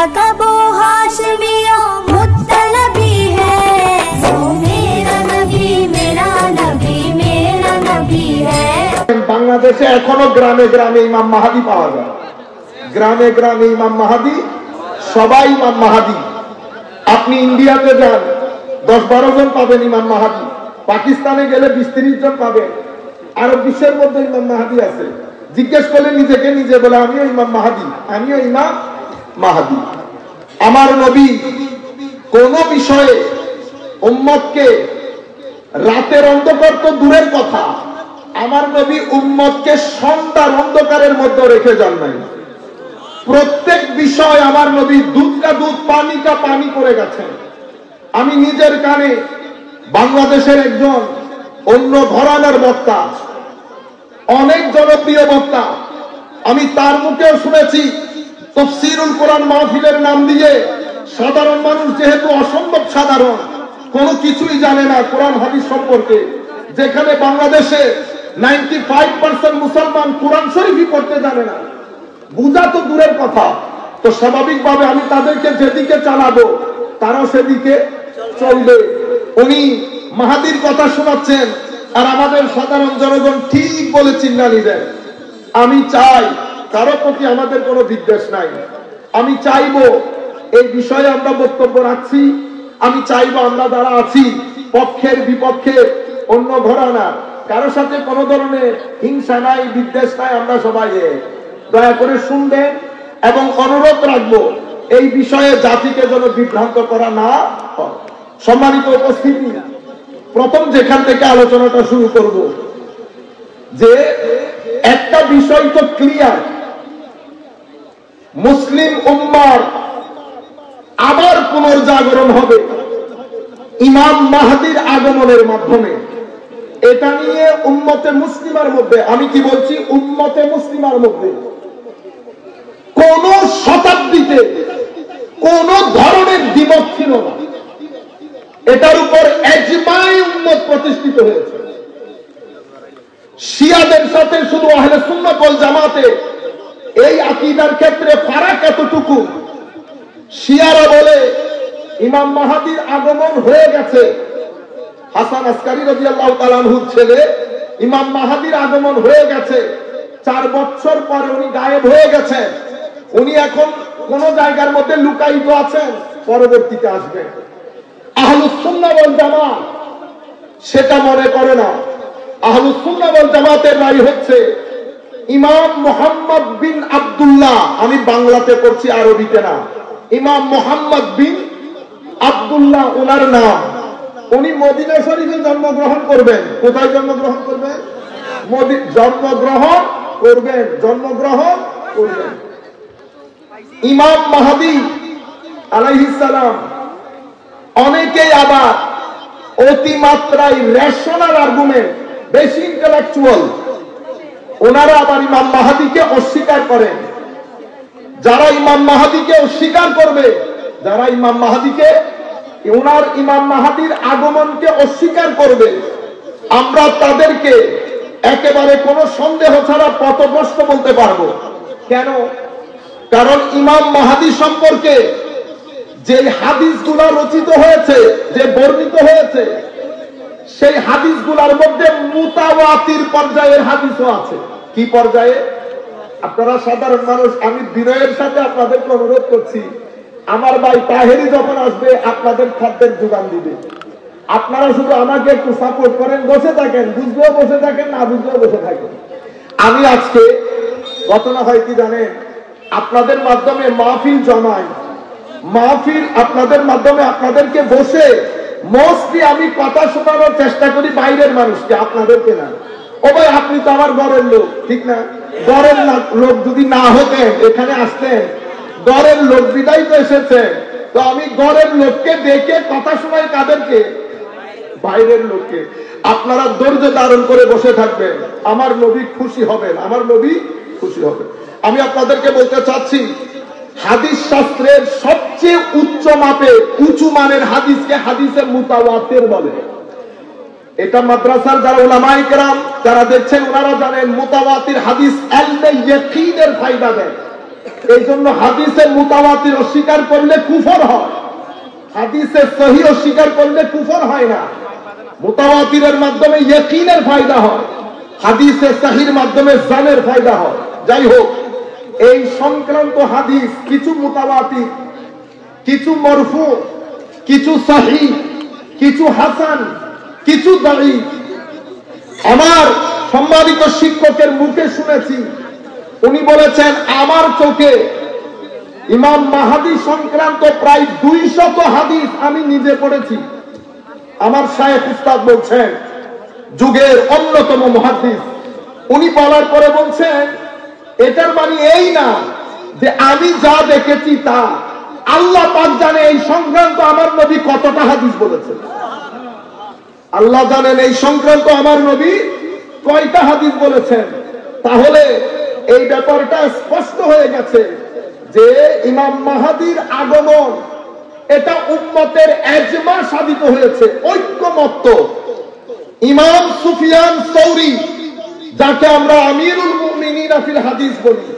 का वो हाशमी मुत्तलबी है, वो मेरा नबी मेरा नबी मेरा नबी है। বাংলাদেশে এখনো গ্রামে গ্রামে ইমাম মাহাদি পাওয়া যায়, গ্রামে গ্রামে ইমাম মাহাদি, সবাই ইমাম মাহাদি। আপনি ইন্ডিয়াতে যান 10-12 জন পাবেন ইমাম মাহাদি, পাকিস্তানে গেলে 20-30 জন পাবেন। আরব বিশ্বের মধ্যে ইমাম মাহাদি আছে। জিজ্ঞেস করলে নিজেকে নিজে বলে আমিও ইমাম মাহাদি, আমিও ইমাম মাহাদি। আমার নবী কোন বিষয়ে উম্মতকে রাতের অন্ধকার তো দূরের কথা, আমার নবী উম্মতকে সন্ধ্যার অন্ধকারের মধ্যে রেখে যান নাই। প্রত্যেক বিষয় আমার নবী দুধ কা দুধ পানি কা পানি করে গেছেন। আমি নিজের কানে বাংলাদেশের একজন অন্য ঘরানার বক্তা, অনেক জনপ্রিয় বক্তা, আমি তার মুখেও শুনেছি তাফসীরুল কোরআন মাহফিলের নাম দিয়ে সাধারণ মানুষ যেহেতু অসম্ভব সাধারণ, কোনো কিছুই জানে না কোরআন হাদিস সম্পর্কে, যেখানে বাংলাদেশে 95% মুসলমান কোরআন শরীফই পড়তে জানে না, বুঝা তো দূরের কথা। তো স্বাভাবিকভাবে আমি তাদেরকে যেদিকে চালাবো তারাও সেদিকে চলবে। উনি মাহাদির কথা শোনাচ্ছেন আর আমাদের সাধারণ জনগণ ঠিক বলে চিল্লানি দেন। আমি চাই, কারো প্রতি আমাদের কোনো বিদ্বেষ নাই, আমি চাইবো এই বিষয়ে আমরা বক্তব্য রাখছি, আমি চাইবো আমরা যারা আছি পক্ষের বিপক্ষে অন্য ঘরানা কারোর সাথে কোনো ধরনের হিংসা নাই, বিদ্বেষ নাই, আমরা সবাই দয়া করে শুনবেন এবং অনুরোধ রাখবো এই বিষয়ে জাতিকে যেন বিভ্রান্ত করা না হয়। সম্মানিত উপস্থিতি, প্রথম যেখান থেকে আলোচনাটা শুরু করব, যে একটা বিষয় তো ক্লিয়ার, মুসলিম উম্মার আবার পুনর্জাগরণ হবে ইমাম মাহদির আগমনের মাধ্যমে। এটা নিয়ে উম্মতে মুসলিমার মধ্যে, আমি কি বলছি উম্মতে মুসলিমার মধ্যে কোন শতাব্দীতে কোন ধরনের দ্বিমত ছিল না। এটার উপর ইজমাই উম্মত প্রতিষ্ঠিত হয়েছে। শিয়াদের সাথে শুধু আহলে সুন্নাত ওয়াল জামাতে এই আকীদার ক্ষেত্রে ফারাক এতটুকু, শিয়ারা বলে ইমাম মাহদির আগমন হয়ে গেছে, হাসান আসকারী রাদিয়াল্লাহু তাআলা আনহুর ছেলে, ইমাম মাহদির আগমন হয়ে গেছে, 4 বছর পরে উনি গায়েব হয়ে গেছেন, উনি এখন কোন জায়গার মধ্যে লুকায়িত আছেন, পরবর্তীতে আসবেন। আহলুস সুন্নাহ ওয়াল জামাত সেটা মনে করে না। আহলুস সুন্নাহ ওয়াল জামাতের রায় হচ্ছে ইমাম মুহাম্মদ বিন আব্দুল্লাহ, আমি বাংলাতে পড়ছি আরবিতে না, ইমাম মুহাম্মদ বিন আব্দুল্লাহ ওনার নাম, উনি মদিনা শরীফে জন্মগ্রহণ করবেন। কোথায় জন্মগ্রহণ করবেন? জন্মগ্রহণ করবেন। ইমাম মাহদী আলাইহিস সালাম, অনেকেই আবার অতিমাত্রায় রেশনাল আর্গুমেন্ট, বেশি ইন্টেলেকচুয়াল, ওনারা আবার ইমাম মাহদীকে অস্বীকার করেন। যারা ইমাম মাহদীকে অস্বীকার করবে, যারা ইমাম মাহদীকে ওনার ইমাম মাহদীর আগমনকে অস্বীকার করবে, আমরা তাদেরকে একেবারে কোনো সন্দেহ ছাড়া পথভ্রষ্ট বলতে পারবো। কেন? কারণ ইমাম মাহদী সম্পর্কে যে হাদিসগুলো রচিত হয়েছে, যে বর্ণিত হয়েছে, সেই হাদিসগুলোর মধ্যে মুতাওয়াতির পর্যায়ের হাদিসও আছে। কি পর্যায়ে? আপনারা সাধারণ মানুষ, আমি বিনয়ের সাথে আপনাদেরকে অনুরোধ করছি, আমার ভাই তাহেরি যখন আসবে আপনাদের খাদ্যের যোগান দিবে, আপনারা শুধু আমাকে একটু সাপোর্ট করেন, বসে থাকেন, বুঝলেও বসে থাকেন, না বুঝলেও বসে থাকেন। আমি আজকে ঘটনা হয় কি জানেন, আপনাদের মাধ্যমে মাহফিল জমাই, মাহফিল আপনাদের মাধ্যমে আপনাদেরকে বসে মোস্টলি আমি কথা শোনানোর চেষ্টা করি বাইরের মানুষকে, আপনাদেরকে না। ও ভাই আপনি তো আমার ঘরের লোক, ঠিক না? ঘরের লোক যদি না হতেন এখানে আসতেন, ঘরের লোক বিদায় তো এসেছে, তো আমি ঘরের লোককে দেখে কথা শোনাই কাদেরকে? বাইরের লোককে। আপনারা ধৈর্য ধারণ করে বসে থাকবেন, আমার নবী খুশি হবেন, আমার নবী খুশি হবেন। আমি আপনাদেরকে বলতে চাচ্ছি, হাদিস শাস্ত্রের সবচেয়ে উচ্চ মাপে উঁচু মানের হাদিসকে হাদিসে মুতাওয়াতির বলে। এটা মাদ্রাসার যারা উলামায়ে কেরাম যারা দেখছেন ওনারা জানেন, মুতাওয়াতির হাদিস ইলমে ইয়াকিনের ফায়দা দেয়। এই জন্য হাদিসে মুতাওয়াতির অস্বীকার করলে কুফর হয়, হাদিসে সহি অস্বীকার করলে কুফর হয় না। মুতাওয়াতিরের মাধ্যমে ইয়াকিনের ফায়দা হয়, হাদিসে সহির মাধ্যমে জানের ফায়দা হয়। যাই হোক, এই সংক্রান্ত হাদিস কিছু মুতাওয়াতির, কিছু মরফু, কিছু সহিহ, কিছু হাসান, কিছু দাঈফ। আমার সম্মানিত শিক্ষকের মুখে শুনেছি, উনি বলেছেন আমার চোখে ইমাম মাহদী সংক্রান্ত প্রায় 200 হাদিস আমি নিজে পড়েছি। আমার শায়েখ উস্তাদ বলছেন, যুগের অন্যতম মুহাদ্দিস, উনি বলার পরে বলছেন এটার মানে এই না যে আমি যা দেখেছি তা, আল্লাহ পাক জানে এই সংক্রান্ত আমার নবী কতটা হাদিস বলেছেন। আল্লাহ জানেন এই সংক্রান্ত আমার নবী কয়টা হাদিস বলেছেন। তাহলে এই ব্যাপারটা স্পষ্ট হয়ে গেছে যে ইমাম মাহদীর আগমন এটা উম্মতের ইজমা সাধিত হয়েছে, ঐক্যমত্য। ইমাম সুফিয়ান সৌরি, যাকে আমরা আমিরুল মুমিনিন ফিল হাদিস বলি,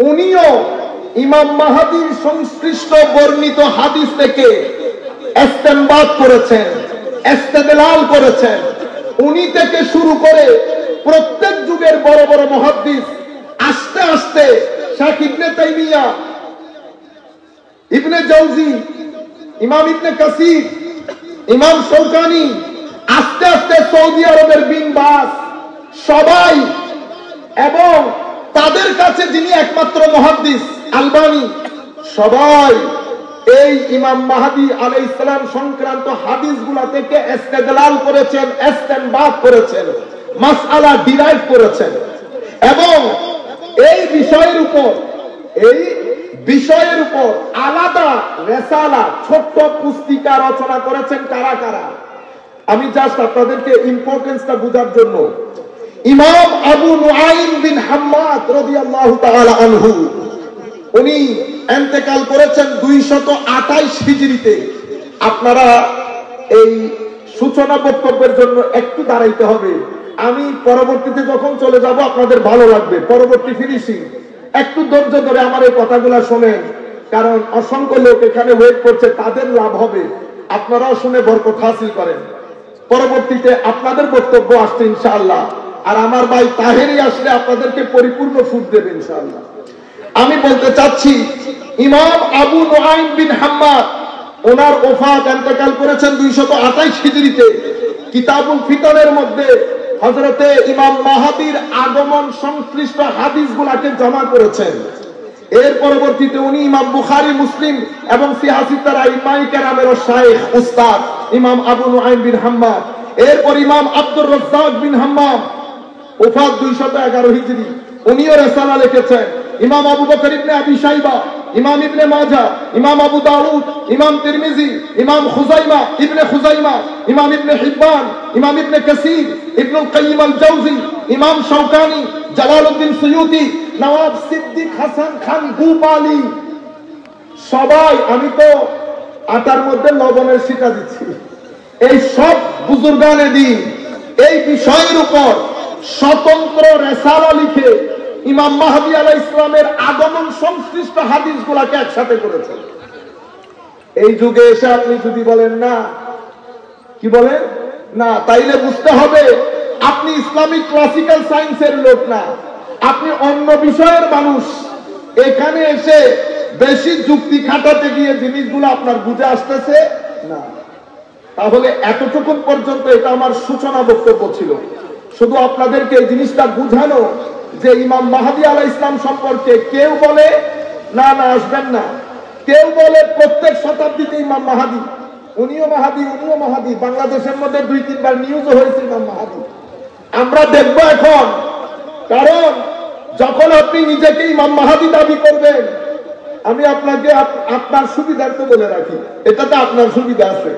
উনিও ইমাম মাহদীর সংশ্লিষ্ট বর্ণিত হাদিস থেকে ইস্তেমবাত করেছেন, ইস্তেদলাল করেছেন। উনি থেকে শুরু করে প্রত্যেক যুগের বড় বড় মুহাদ্দিস আস্তে আস্তে শাইখ ইবনে তাইমিয়া, ইবনে জাওজি, ইমাম ইবনে কাসির, ইমাম শৌকানি, আস্তে আস্তে সৌদি আরবের বিন বাস, সবাই, এবং তাদের কাছে যিনি একমাত্র মুহাদ্দিস আলবানী, সবাই এই ইমাম মাহদী আলাইহিস সালাম সংক্রান্ত হাদিসগুলা থেকে ইস্তেদলাল করেছেন, ইস্তেমবাত করেছেন, মাসআলা ডিরাইভ করেছেন। এবং এই বিষয়ের উপর আলাদা রেসালা, ছোট্ট পুস্তিকা রচনা করেছেন কারা কারা। আমি জাস্ট আপনাদেরকে ইম্পর্টেন্সটা বোঝার জন্য, ইমাম আবু নুআইম বিন হাম্মাদ রাদিয়াল্লাহু তাআলা আনহু, উনি ইন্তেকাল করেছেন 228 হিজরিতে। আপনারা এই সূচনা বক্তব্যের জন্য একটু দাঁড়াইতে হবে, আমি পরবর্তীতে যখন চলে যাব আপনাদের ভালো লাগবে। পরবর্তী ফিনিশিং একটু ধৈর্য ধরে আমার এই কথাগুলো শোনেন, কারণ অসংখ্য লোক এখানে ওয়েট করছে, তাদের লাভ হবে, আপনারাও শুনে বরকত হাসিল করেন। পরবর্তীতে আপনাদের বক্তব্য আসছে ইনশাআল্লাহ, আর আমার ভাই তাহেরি আসলে আপনাদেরকে পরিপূর্ণ ফুট দেবে ইনশাআল্লাহ। আমি বলতে চাচ্ছি, ইমাম আবু নুআইম বিন হাম্মাদ, ওনার ওফাত, ইন্তেকাল করেছেন 228 হিজরিতে। কিতাবুল ফিতনের মধ্যে হযরতে ইমাম মাহদীর আগমন সংশ্লিষ্ট হাদিসগুলোকে জমা করেছেন। এর পরবর্তীতে উনি ইমাম বুখারী, মুসলিম এবং সিহাসিতার আইম্মায়ে কেরামের শাইখ উস্তাদ ইমাম আবু নুআইম বিন হাম্মাদ। এরপর ইমাম আব্দুর রাজ্জাক বিন হাম্মাম, ওফাত 211 হিজরি, উনিও রিসালা লিখেছেন। ইমাম আবু বকর ইবনে আবি শাইবা, ইমাম ইবনে মাজাহ, ইমাম আবু দাউদ, ইমাম তিরমিজি, ইমাম খুজাইমা ইবনে খুজাইমা, ইমাম ইবনে হিব্বান, ইমাম ইবনে কাসির, ইবনুল কাইয়িম আল জাওজি, ইমাম শৌকানি, জালালউদ্দিন সুয়ুতি, নওয়াব সিদ্দিক হাসান খান ভূপালী, সবাই, আমি তো আটার মধ্যে লবণের ছিটা দিচ্ছি, এই সব বুজুর্গানে দিন এই বিষয়ের উপর স্বতন্ত্র রিসালা লিখে ইমাম মাহদী আলাইহিস সালামের আগমন সংশ্লিষ্ট হাদিসগুলোকে একসাথে করেছেন। এই যুগে এসে আপনি যদি বলেন না, কি বলেন না, তাইলে বুঝতে হবে আপনি ইসলামিক ক্লাসিক্যাল সায়েন্সের লোক না, আপনি অন্য বিষয়ের মানুষ। এখানে এসে বেশি যুক্তি খাটাতে গিয়ে জিনিসগুলো আপনার বুঝে আসতেছে না। তাহলে এতটুকু পর্যন্ত এটা আমার সূচনা বক্তব্য ছিল, শুধু আপনাদেরকে এই জিনিসটা বুঝানো যে ইমাম মাহদী আলাইহিস সালাম সম্পর্কে কেউ বলে না না আসবেন না, কেউ বলে প্রত্যেক শতাব্দীতে ইমাম মাহদী, উনিও মাহদী। বাংলাদেশের মধ্যে 2-3 বার নিউজও হয়েছে ইমাম মাহদী। আমরা দেখব এখন, কারণ যখন আপনি নিজেকে ইমাম মাহদী দাবি করবেন, আমি আপনাকে আপনার সুবিধার্থে বলে রাখি, এটাতে আপনার সুবিধা আছে,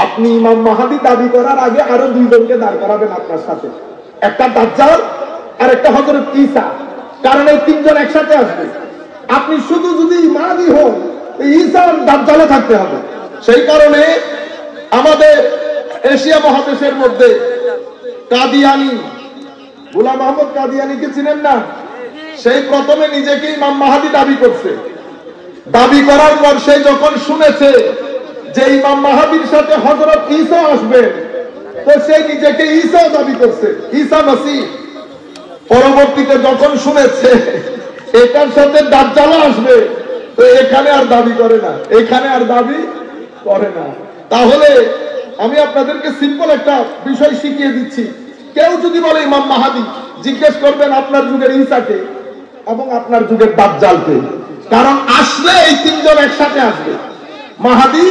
আপনি ইমাম মাহদী দাবি করার আগে আরো 2 জনকে দাঁড় করাবেন আপনার সাথে, একটা দাজ্জাল আর একটা হযরত ঈসা, কারণ এই 3 জন একসাথে আসবে। আপনি শুধু যদি মাহদী হন, ঈসা আর দাজ্জালে থাকতে হবে। সেই কারণে আমাদের এশিয়া মহাদেশের মধ্যে কাদিয়ানি, গোলাম আহমদ কাদিয়ানিকে চিনেন না? সেই প্রথমে নিজেকে ইমাম মাহাদি দাবি করছে। দাবি করার পর সে যখন শুনেছে যে ইমাম মাহাদির সাথে হযরত ঈসা আসবেন, তো সে নিজেকে ঈসা দাবি করছে, ঈসা মাসীহ। পরবর্তীতে যখন শুনেছে এটার সাথে দাজ্জাল আসবে, তো এখানে আর দাবি করে না, এখানে আর দাবি করে না। তাহলে আমি আপনাদেরকে সিম্পল একটা বিষয় শিখিয়ে দিচ্ছি। কেউ যদি বলে ইমাম মাহাদি, জিজ্ঞেস করবেন আপনার যুগের ঈসাকে এবং আপনার যুগের দাজ্জালকে, কারণ আসলে এই তিনজন একসাথে আসবে, মাহাদি,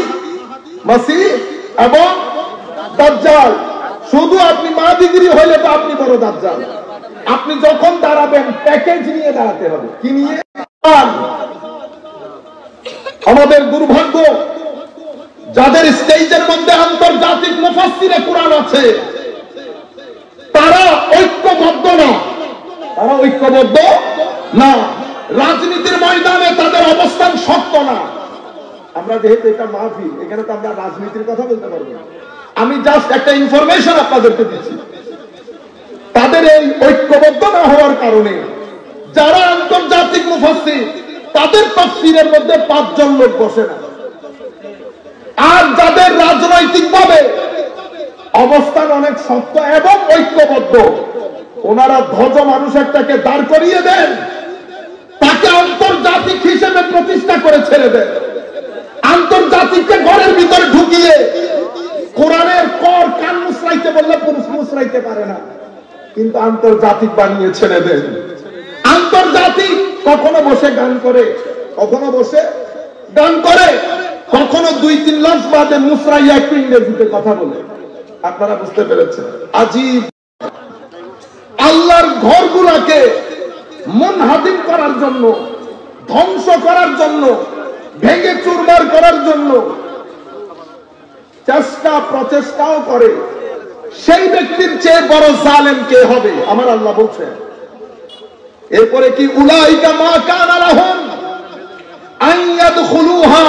মাসীহ এবং দাজ্জাল। শুধু আপনি মাহাদিগিরি হইলে তো আপনি বড় দাজ্জাল। আপনি যখন দাঁড়াবেন প্যাকেজ নিয়ে দাঁড়াতে হবে। কি নিয়ে? আমাদের দুর্ভাগ্য, যাদের স্টেজের মধ্যে আন্তর্জাতিক মুফাসসিরে কুরআন আছে, তারা ঐক্যবদ্ধ না, তারা ঐক্যবদ্ধ না। রাজনীতির ময়দানে তাদের অবস্থান শক্ত না। আমরা যেহেতু এটা মাহফিল, এখানে তো আমরা রাজনীতির কথা বলতে পারবো না। আমি জাস্ট একটা ইনফরমেশন আপনাদেরকে দিচ্ছি। তাদের এই ঐক্যবদ্ধ না হওয়ার কারণে যারা আন্তর্জাতিক মুফাসসির, তাদের তাফসীরের মধ্যে 5 জন লোক বসে না। আর যাদের রাজনৈতিকভাবে অবস্থান অনেক শক্ত এবং ঐক্যবদ্ধ, ওনারা ধ্বজ মানুষ একটাকে দাঁড় করিয়ে দেন, তাকে আন্তর্জাতিক হিসেবে প্রতিষ্ঠা করে ছেড়ে দেন। আন্তর্জাতিককে ঘরের ভিতরে ঢুকিয়ে কোরআনের কর কান মুসরাইতে বললে পুরুষ মুসরাইতে পারে না, কিন্তু আন্তর্জাতিক বানিয়ে ছেড়ে দেন। আন্তর্জাতিক কখনো বসে গান করে, কখনো বসে গান করে, কখনো 2-3 লাখ বাদে মুসরাইয়া একটু ইংরেজিতে কথা বলে। আপনারা বুঝতে পেরেছেন? আজীব। আল্লাহর ঘরগুলোকে মুনহাদিম করার জন্য, ধ্বংস করার জন্য, ভেঙে চুরমার করার জন্য প্রচেষ্টাও করে। সেই ব্যক্তির চেয়ে বড় জালেম কে হবে? আমার আল্লাহ বলছেন। এরপরে কি উলাইকা মা কানা লাহুম আন ইয়াদখুলুহা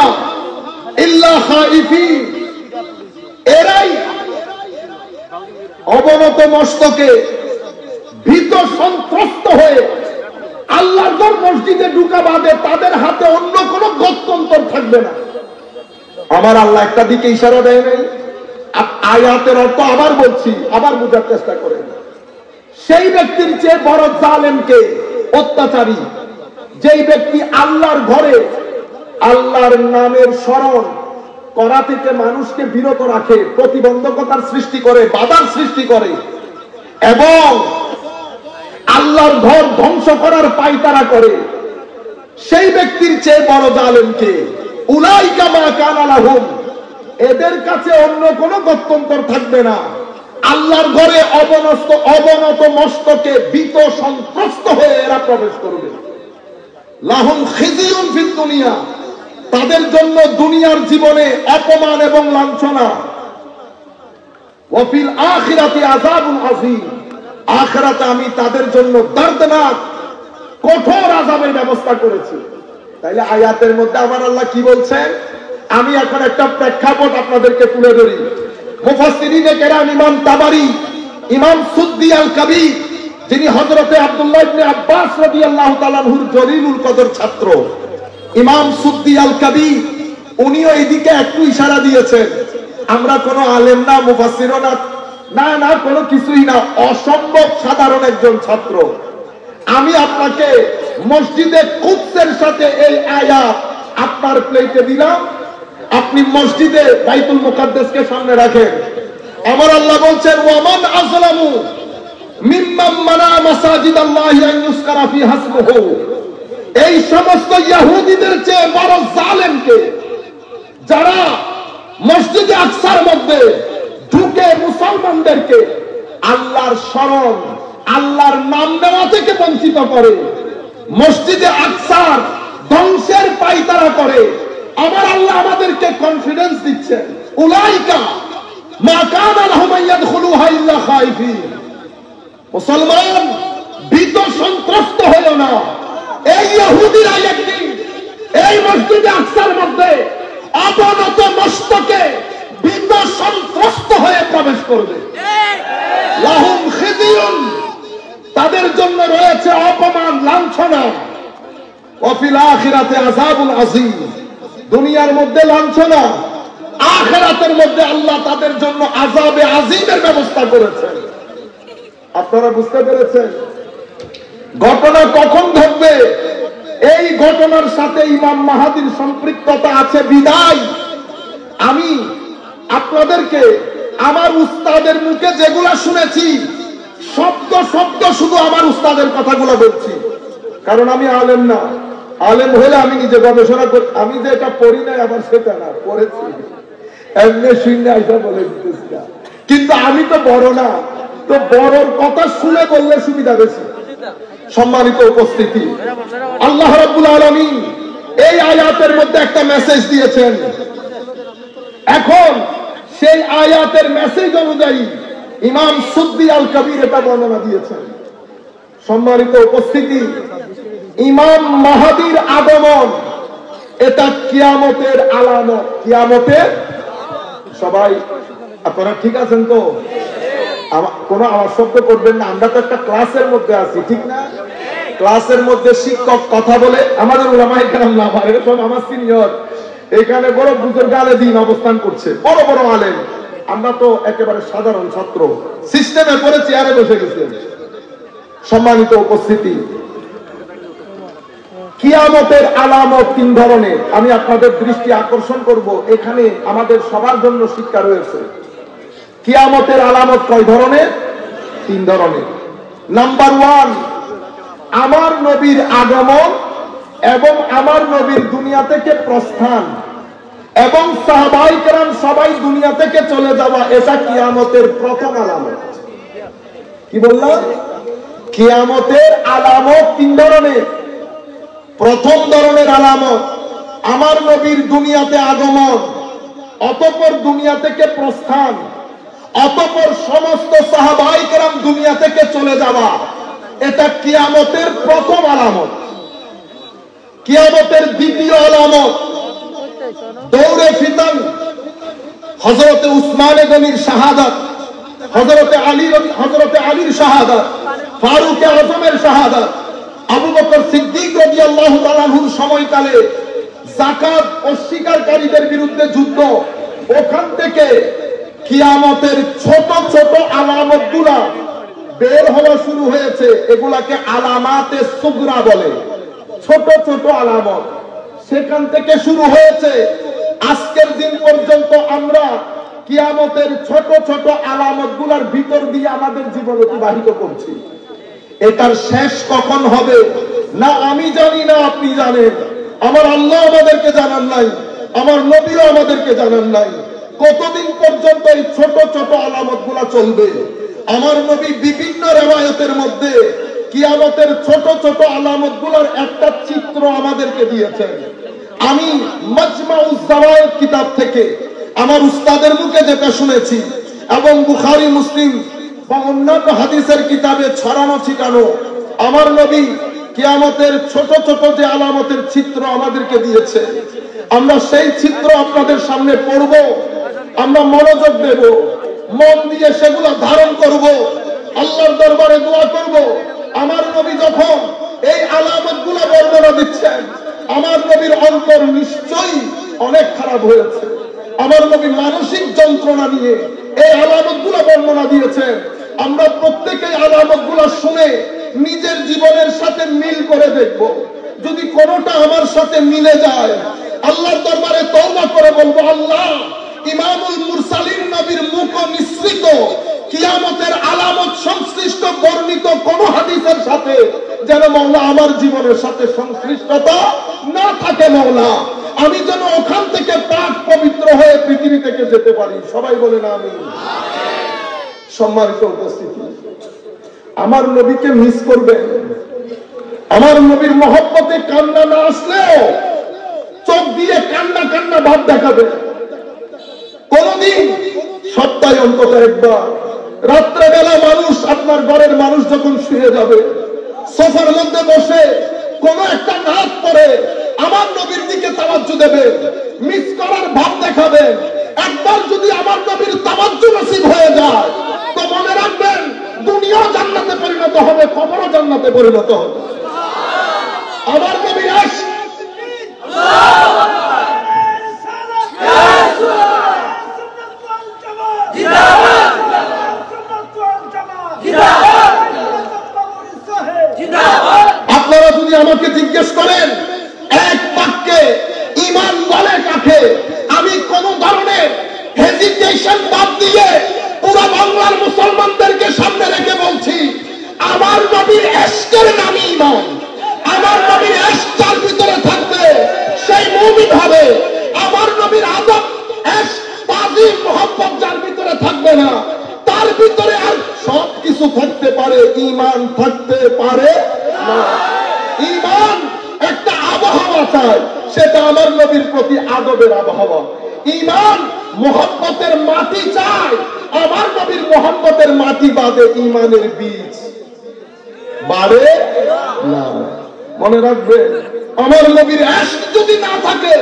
ইল্লা খাইফিন, এরাই অবনত মস্তকে ভীত সন্ত্রস্ত হয়ে আল্লাহর ঘর মসজিদে ঢুকা বাদে তাদের হাতে অন্য কোন গত্যন্তর থাকবে না। আমার আল্লাহ একটা দিকে ইশারা দেয় নাই? আয়াতের অর্থ আবার বলছি, আবার বোঝার চেষ্টা করেন। সেই ব্যক্তির চেয়ে বড় জালেমকে, অত্যাচারী, যেই ব্যক্তি আল্লাহর ঘরে আল্লাহর নামের স্মরণ করা থেকে মানুষকে বিরত রাখে, প্রতিবন্ধকতার সৃষ্টি করে, বাধার সৃষ্টি করে এবং আল্লাহর ঘর ধ্বংস করার পায়তারা করে, সেই ব্যক্তির চেয়ে বড় জালেমকে। উলাইকা মা কানা লাহুম, এদের কাছে অন্য কোন গত্যন্তর থাকবে না। আল্লাহর ঘরে অবনত মস্তকে ভীত সন্ত্রস্ত হয়ে এরা প্রবেশ করবে। লাহুম খিজিউন ফিদ দুনিয়া, তাদের জন্য দুনিয়ার জীবনে অপমান এবং লাঞ্ছনা। ওয়া ফিল আখিরাতি আযাবুন আযীম, আখিরাতে আমি তাদের জন্য দর্দনাক কঠোর আযাবের ব্যবস্থা করেছি। তাইলে আয়াতের মধ্যে আমার আল্লাহ কি বলছেন? আমি এখন একটা প্রেক্ষাপট আপনাদেরকে তুলে ধরি। মুফাসসিরিনে কেরাম ইমাম তাবারি, ইমাম সুদ্দি আল কবীর, যিনি হযরতে আব্দুল্লাহ ইবনে আব্বাস রাদিয়াল্লাহু তাআলা আনহুর জলিলুল কদর ছাত্র, ইমাম সুদ্দি আল কবীর, উনিও এইদিকে একটু ইশারা দিয়েছেন। আমরা কোনো আলেম না, মুফাসসিরও না, না কোনো কিছুই না, অসম্ভব সাধারণ একজন ছাত্র। আমি আপনাকে মসজিদে কুদসের সাথে এই আয়াত আপনার প্লেটে দিলাম, আপনি মসজিদে বাইতুল মুকাদ্দাসকে সামনে রাখেন। আমার আল্লাহ বলছেন ওয়ামান আযলামু মিম্মান মানা মাসাজিদাল্লাহি আন ইউযকারা ফি হাসমুহু, এই সমস্ত ইহুদিদের চেয়ে বড় জালেমকে, যারা মসজিদে আকসার মধ্যে ঢুকে মুসলমানদেরকে আল্লাহর স্মরণ, আল্লাহর নাম নেওয়া থেকে বঞ্চিত করে, মসজিদে আকসার ধ্বংসের পায়তারা করে। আমার আল্লাহ আমাদেরকে কনফিডেন্স দিচ্ছেন, উলাইকা মা কানা লাহুম আন ইয়াদখুলুহা ইল্লা খাইফিন। মুসলমান ভীত সন্ত্রস্ত হলো না। এই ইহুদিরা একদিন এই মসজিদে আকসার মধ্যে অবনত মস্তকে ভীত সন্ত্রস্ত হয়ে প্রবেশ করবে। লাহুম খিজিউন তাদের জন্য রয়েছে অপমান, লাঞ্ছনা। ওয়াফিল আখিরাতে আযাবুন আযীম, দুনিয়ার মধ্যে লাঞ্ছনা, আখিরাতের মধ্যে আল্লাহ তাদের জন্য আযাবে আযীমের ব্যবস্থা করেছেন। আপনারা বুঝতে পেরেছেন? ঘটনা কখন ঘটবে? এই ঘটনার সাথে ইমাম মাহাদির সম্পৃক্ততা আছে বিদায় আমি আপনাদেরকে আমার উস্তাদের মুখে যেগুলা শুনেছি শব্দ শব্দ শুধু আমার উস্তাদের কথাগুলো বলছি, কারণ আমি আলেম না। আলেম হলে আমি নিজে গবেষণা করি, আমি যে এটা পড়ি নাই আবার সেটা না, পড়েছি এমনি শুনে আইসা বলে দিতেছি না, কিন্তু আমি তো বড় না, তো বড়র কথা শুনে বললে সুবিধা বেশি। সম্মানিত উপস্থিতি, আল্লাহ রাব্বুল আলামিন এই আয়াতের মধ্যে একটা মেসেজ দিয়েছেন। এখন সেই আয়াতের মেসেজ অনুযায়ী ইমাম সুদ্দি আল কবির এটা বর্ণনা দিয়েছেন। সম্মানিত উপস্থিতি, ইমাম মাহাদির আগমন এটা কিয়ামতের আলামত। কিয়ামতের, সবাই আপনারা ঠিক আছেন তো? কোন আওয়াজ শব্দ করবেন না, আমরা তো একটা ক্লাসের মধ্যে আছি, ঠিক না? ক্লাসের মধ্যে শিক্ষক কথা বলে, আমাদের উলামায়ে কেরাম না পারে, সব আমার সিনিয়র এখানে বড় বুজুর্গ আলেম অবস্থান করছে, বড় বড় আলেম, আমরা তো একেবারে সাধারণ ছাত্র, সিস্টেমে পড়ে চেয়ারে বসে গেছে। সম্মানিত উপস্থিতি, কিয়ামতের আলামত তিন ধরনের, আমি আপনাদের দৃষ্টি আকর্ষণ করব, এখানে আমাদের সবার জন্য শিক্ষা রয়েছে। কিয়ামতের আলামত কয় ধরনের? তিন ধরনের। নাম্বার ওয়ান, আমার নবীর আগমন এবং আমার নবীর দুনিয়া থেকে প্রস্থান এবং সাহাবায়ে কেরাম সবাই দুনিয়া থেকে চলে যাওয়া, এটা কিয়ামতের প্রথম আলামত। কি বললাম? কিয়ামতের আলামত তিন ধরনের। প্রথম ধরনের আলামত আমার নবীর দুনিয়াতে আগমন, অতঃপর দুনিয়া থেকে প্রস্থান, অতঃপর সমস্ত সাহাবায়ে কেরাম দুনিয়া থেকে চলে যাওয়া, এটা কিয়ামতের প্রথম আলামত। কিয়ামতের দ্বিতীয় আলামত দৌড়ে ফিতন, হযরতে উসমান গনির শাহাদাত, হযরতে আলীর শাহাদাত, ফারুক আযমের শাহাদাত, আবু বকর সিদ্দিক রাদিয়াল্লাহু তাআলা আনহুর সময়কালে যাকাত অস্বীকারীদের বিরুদ্ধে যুদ্ধ, ওখান থেকে কিয়ামতের ছোট ছোট আলামতগুলা বের হওয়া শুরু হয়েছে, এগুলাকে আলামাতে সুগরা বলে, ছোট ছোট আলামত। সেখান থেকে শুরু হয়েছে আজকের দিন পর্যন্ত আমরা কিয়ামতের ছোট ছোট আলামতগুলোর ভিতর দিয়ে আমাদের জীবন অতিবাহিত করছি। এটার শেষ কখন হবে না আমি জানি না, আপনি জানেন, আমার আল্লাহ আমাদেরকে জানান নাই, আমার নবীও আমাদেরকে জানান নাই। কতদিন পর্যন্ত এই ছোট ছোট আলামতগুলা চলবে? আমার নবী বিভিন্ন রিওয়ায়াতের মধ্যে কিয়ামতের ছোট ছোট আলামতগুলোর একটা চিত্র আমাদেরকে দিয়েছেন। আমি মাজমাউজ যাওয়ায়েদ কিতাব থেকে আমার উস্তাদের মুখে যেটা শুনেছি এবং বুখারী মুসলিম বা অন্যান্য হাদিসের কিতাবে ছড়ানো ছিটানো, আমার নবী কিয়ামতের ছোট ছোট যে আলামতের চিত্র আমাদেরকে দিয়েছে, আমরা সেই চিত্র আপনাদের সামনে পড়ব, আমরা মনোযোগ দেব, মন দিয়ে সেগুলো ধারণ করব, আল্লাহর দরবারে দোয়া করব। আমার নবী যখন এই আলামতগুলো বর্ণনা দিচ্ছেন, আমার নবীর অন্তর নিশ্চয়ই অনেক খারাপ হয়েছে। আমার নবী মানসিক যন্ত্রণা নিয়ে এই আলামতগুলো বর্ণনা দিয়েছেন। আমরা প্রত্যেকেই আলামতগুলো শুনে নিজের জীবনের সাথে মিল করে দেখব। যদি কোনোটা আমার সাথে মিলে যায়, আল্লাহর দরবারে তওবা করে বলবো, আল্লাহ, ইমামুল মুরসালিন নবীর মুখ নিঃসৃত কিয়ামতের আলামত সংশ্লিষ্ট বর্ণিত কোন হাদিসের সাথে যেন মাওলা আমার জীবনের সাথে সংশ্লিষ্টতা না থাকে। মাওলা, আমি যেন ওখান থেকে পাক পবিত্র হয়ে পৃথিবী থেকে যেতে পারি। সবাই বলেন আমিন। সম্মানিত উপস্থিতি, আমার নবীকে মিস করবেন। আমার নবীর মহব্বতে কান্না না আসলেও চোখ দিয়ে কান্না কান্না ভাব দেখাবে। কোনদিন সপ্তাহে অন্তত একবার রাত্রেবেলা মানুষ, আপনার ঘরের মানুষ যখন শুয়ে যাবে, সোফার মধ্যে বসে কোন একটা নাচ পড়ে আমার নবীর দিকে তাওয়াজ্জু দেবে, মিস করার ভাব দেখাবেন। একবার যদি আমার নবীর তাওয়াজ্জু নসিব হয়ে যায়, তো মনে রাখবেন দুনিয়াও জান্নাতে পরিণত হবে, কবরও জান্নাতে পরিণত হবে। আমার নবীর ইশক আপনারা যদি আমাকে জিজ্ঞেস করেন এক বাক্যে ঈমান বলে কাকে, আমি কোন ধরনের হেজিটেশন বাদ দিয়ে পুরো বাংলার মুসলমানদেরকে সামনে রেখে বলছি, আমার নবীর ইশকের নামই ঈমান। আমার নবীর ইশক যার ভিতরে থাকবে সেই মুমিন হবে। আমার নবীর আদব, ইশক, তাজিম, মোহাব্বত যার ভিতরে থাকবে না, তার ভিতরে আর সব কিছু থাকতে পারে, ঈমান থাকতে পারে না। ঈমান একটা আবহাওয়া চায়, সেটা আমার নবীর প্রতি আদবের আবহাওয়া। ঈমান মোহাব্বতের মাটি চায়, আমার নবীর মোহাব্বতের মাটি বাদে ঈমানের বীজ বাড়ে না। মনে রাখবেন, আমার নবীর ইশক যদি না থাকে,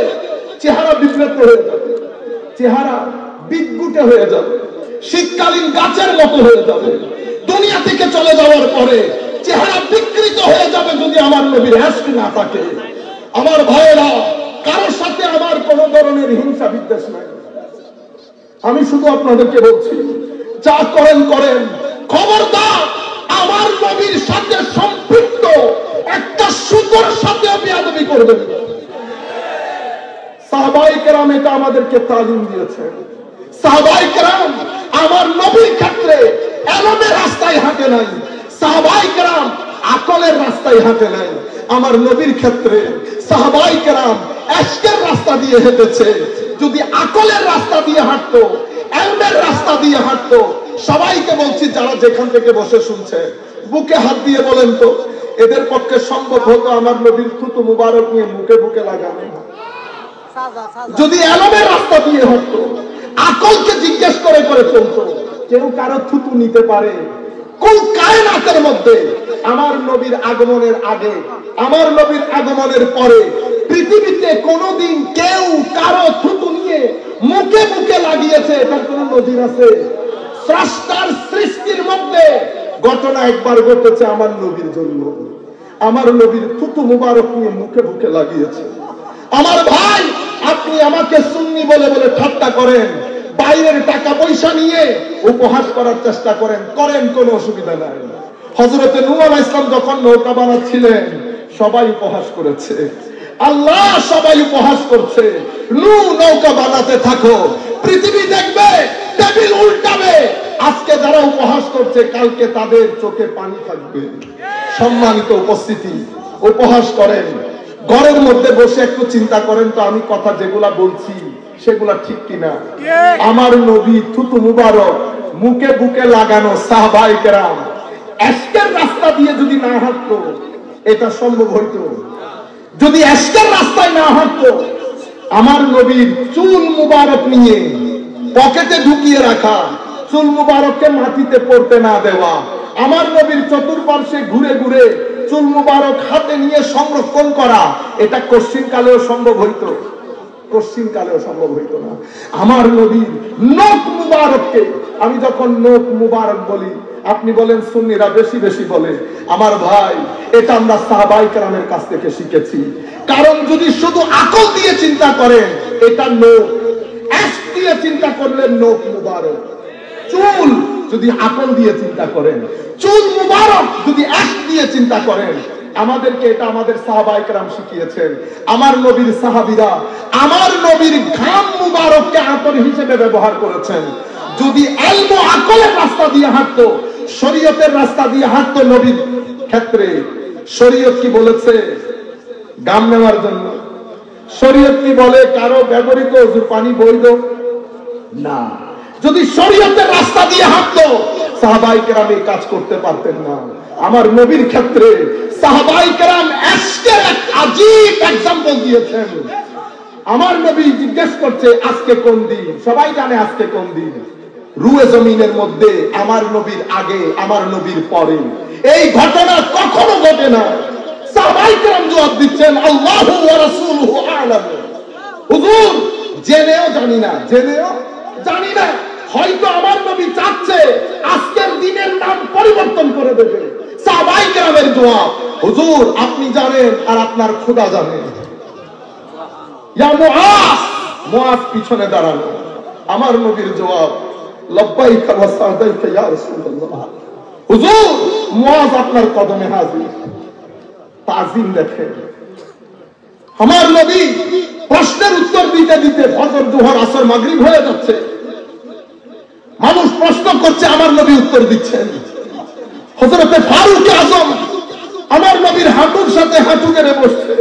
চেহারা বিকৃত হয়ে যাবে, চেহারা বিদ্যুটে হয়ে যাবে, শীতকালীন গাছের মতো হয়ে যাবে। দুনিয়া থেকে চলে যাওয়ার পরে চেহারা বিকৃত হয়ে যাবে যদি আমার নবীর ইশক না থাকে। আমার ভাইয়েরা, কারোর সাথে আমার কোন ধরনের হিংসা বিদ্বেষ নাই। আমি শুধু আপনাদেরকে বলছি, যা করেন করেন, খবরদার আমার নবীর সাথে সম্পৃক্ত একটা সুতোর সাথে বেয়াদবি করবেন। সাহাবায়ে কেরাম এটা আমাদেরকে তালিম দিয়েছেন। সাহাবায়ে কেরাম আমার নবীর ক্ষেত্রে এলমের রাস্তায় হাঁটে নাই, সাহাবায়ে কেরাম আকলের রাস্তায় হাঁটে নাই। আমার নবীর ক্ষেত্রে সাহাবায়ে কেরাম ইশকের রাস্তা দিয়ে হেঁটেছে। যদি আকলের রাস্তা দিয়ে হাঁটতো, এলমের রাস্তা দিয়ে হাঁটতো, সবাইকে বলছি যারা যেখান থেকে বসে শুনছে, বুকে হাত দিয়ে বলেন তো, এদের পক্ষে সম্ভব হতো আমার নবীর থুতু মুবারক নিয়ে মুখে বুকে লাগানো? যদি এলমের রাস্তা দিয়ে হাঁটতো, আকলকে জিজ্ঞেস করে করে চলতো, কেউ কারো থুতু নিতে পারে? কোন কায়নাতের মধ্যে আমার নবীর আগমনের আগে, আমার নবীর আগমনের পরে পৃথিবীতে কোনদিন কেউ কারো থুতু নিয়ে মুখে মুখে লাগিয়েছে? এটার কোন নজির আছে? স্রষ্টার সৃষ্টির মধ্যে ঘটনা একবার ঘটেছে আমার নবীর জন্য, আমার নবীর থুতু মুবারক নিয়ে মুখে মুখে লাগিয়েছে। আমার ভাই, আপনি আমাকে সুন্নি বলে বলে ঠাট্টা করেন, বাইরের টাকা পয়সা নিয়ে উপহাস করার চেষ্টা করেন, করেন, কোনো অসুবিধা নাই। হযরতে নূহ আলাইহিস সালাম যখন নৌকা বানাচ্ছিলেন, সবাই উপহাস করেছে, আল্লাহ সবাই উপহাস করছে। নূহ নৌকা বানাতে থাকো, পৃথিবী দেখবে, টেবিল উল্টাবে। আজকে যারা উপহাস করছে, কালকে তাদের চোখে পানি থাকবে। সম্মানিত উপস্থিতি, উপহাস করেন, ঘরের মধ্যে বসে একটু চিন্তা করেন তো, আমি কথা যেগুলা বলছি সেগুলা ঠিক কিনা। আমার নবী থুতু মুবারক মুখে বুকে লাগানো সাহাবায়ে কেরাম ইশকের রাস্তা দিয়ে যদি না হাঁটতো, এটা সম্ভব হইতো? যদি ইশকের রাস্তায় না হাঁটতো, আমার নবীর চুল মুবারক নিয়ে পকেটে ঢুকিয়ে রাখা, চুল মুবারককে মাটিতে পড়তে না দেওয়া, আমার নবীর চতুর্পার্শ্বে ঘুরে ঘুরে চুল মুবারক হাতে নিয়ে সংরক্ষণ করা, এটা কশ্চিন কালেও সম্ভব হইতো? কশ্চিন কালেও সম্ভব হইতো না। আমার নবীর নখ মুবারককে, আমি যখন নখ মুবারক বলি, আপনি বলেন সুন্নিরা বেশি বেশি বলে। আমার ভাই, এটা আমরা সাহাবায়ে কেরামের কাছ থেকে শিখেছি। কারণ যদি শুধু আকল দিয়ে চিন্তা করেন, এটা নখ, ইশক দিয়ে চিন্তা করলে নখ মুবারক। চুল যদি আকল দিয়ে চিন্তা করেন, চুল মুবারক যদি ইশক দিয়ে চিন্তা করেন, আমাদেরকে এটা আমাদের সাহাবায়ে কেরাম শিখিয়েছেন। আমার নবীর সাহাবীরা আমার নবীর ঘাম মুবারককে আতর হিসেবে ব্যবহার করেছেন। যদি ইলম ও আকলের রাস্তা দিয়ে হাঁটতো, শরীয়তের রাস্তা দিয়ে হাঁটতো, নবীর ক্ষেত্রে শরীয়ত কি বলেছে গাম নেওয়ার জন্য? শরীয়ত কি বলে কারো ব্যবহৃত ওযুর পানি বৈধ? না। যদি শরীয়তের রাস্তা দিয়ে হাঁটতো, সাহাবায়ে কেরাম এই কাজ করতে পারতেন না। আমার নবীর ক্ষেত্রে সাহাবায়ে কেরাম ইশকের এক আজীব এক্সাম্পল দিয়েছেন। আমার নবী জিজ্ঞেস করছে আজকে কোন দিন? সবাই জানে আজকে কোন দিন। রুয়ে জমিনের মধ্যে আমার নবীর আগে, আমার নবীর পরে এই ঘটনা কখনো ঘটে না। সাহাবায়ে কেরাম জবাব দিচ্ছেন, আল্লাহু ওয়া রাসূলুহু আ'লাম। হুজুর, জেনেও জানি না, জেনেও জানি না, হয়তো আমার নবী চাচ্ছে আজকের দিনের নাম পরিবর্তন করে দেবে। সাহাবায়ে কেরামের জবাব, হুজুর আপনি জানেন আর আপনার খোদা জানেন। ইয়া মুআজ, মুআজ পিছনে দাঁড়ানো। আমার নবীর জবাব, লব্বাইকা ওয়া সাদাইকা ইয়া রাসূলুল্লাহ। হুজুর মুআজ আপনার কদমে হাজির। তাজিম দেখেন। আমার নবী প্রশ্নের উত্তর দিতে দিতে ফজর, জোহর, আসর, মাগরিব হয়ে যাচ্ছে। মানুষ প্রশ্ন করছে, আমার নবী উত্তর দিচ্ছেন। হযরতে ফারুক আযম আমার নবীর হাঁটুর সাথে হাঁটু গেড়ে বসছে।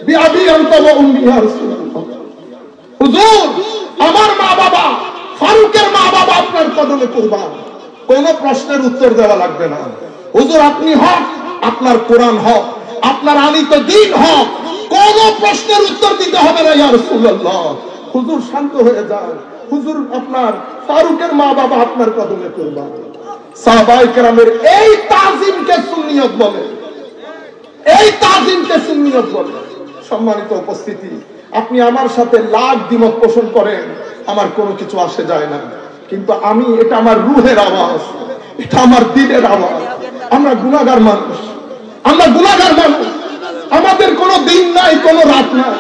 বিআবি আনতা ওয়া উম্মি ইয়া রাসূলুল্লাহ। হুজুর আমার মা বাবা, ফারুকের মা বাবা আপনার কদমে কুরবান। কোন প্রশ্নের উত্তর দেওয়া লাগবে না। হুজুর আপনি হক, আপনার কোরআন হক, আপনার আনিত দ্বীন হক, কোন প্রশ্নের উত্তর দিতে হবে না ইয়া রাসূলুল্লাহ। হুজুর শান্ত হয়ে যান। হুজুর আপনার ফারুকের মা বাবা আপনার কদমে কুরবান। সাহাবায়ে কেরামের এই তাজিমকে সুন্নিয়ত বলে, এই তাজিমকে সুন্নিয়ত বলে। সম্মানিত উপস্থিতি, আপনি আমার সাথে লাখ দ্বিমত পোষণ করেন, আমার কোনো কিছু আসে যায় না, কিন্তু আমি, এটা আমার রুহের আওয়াজ, এটা আমার দিলের আওয়াজ। আমরা গুনাহগার মানুষ, আমরা গুনাহগার মানুষ। আমাদের কোনো দিন নাই, কোনো রাত নাই।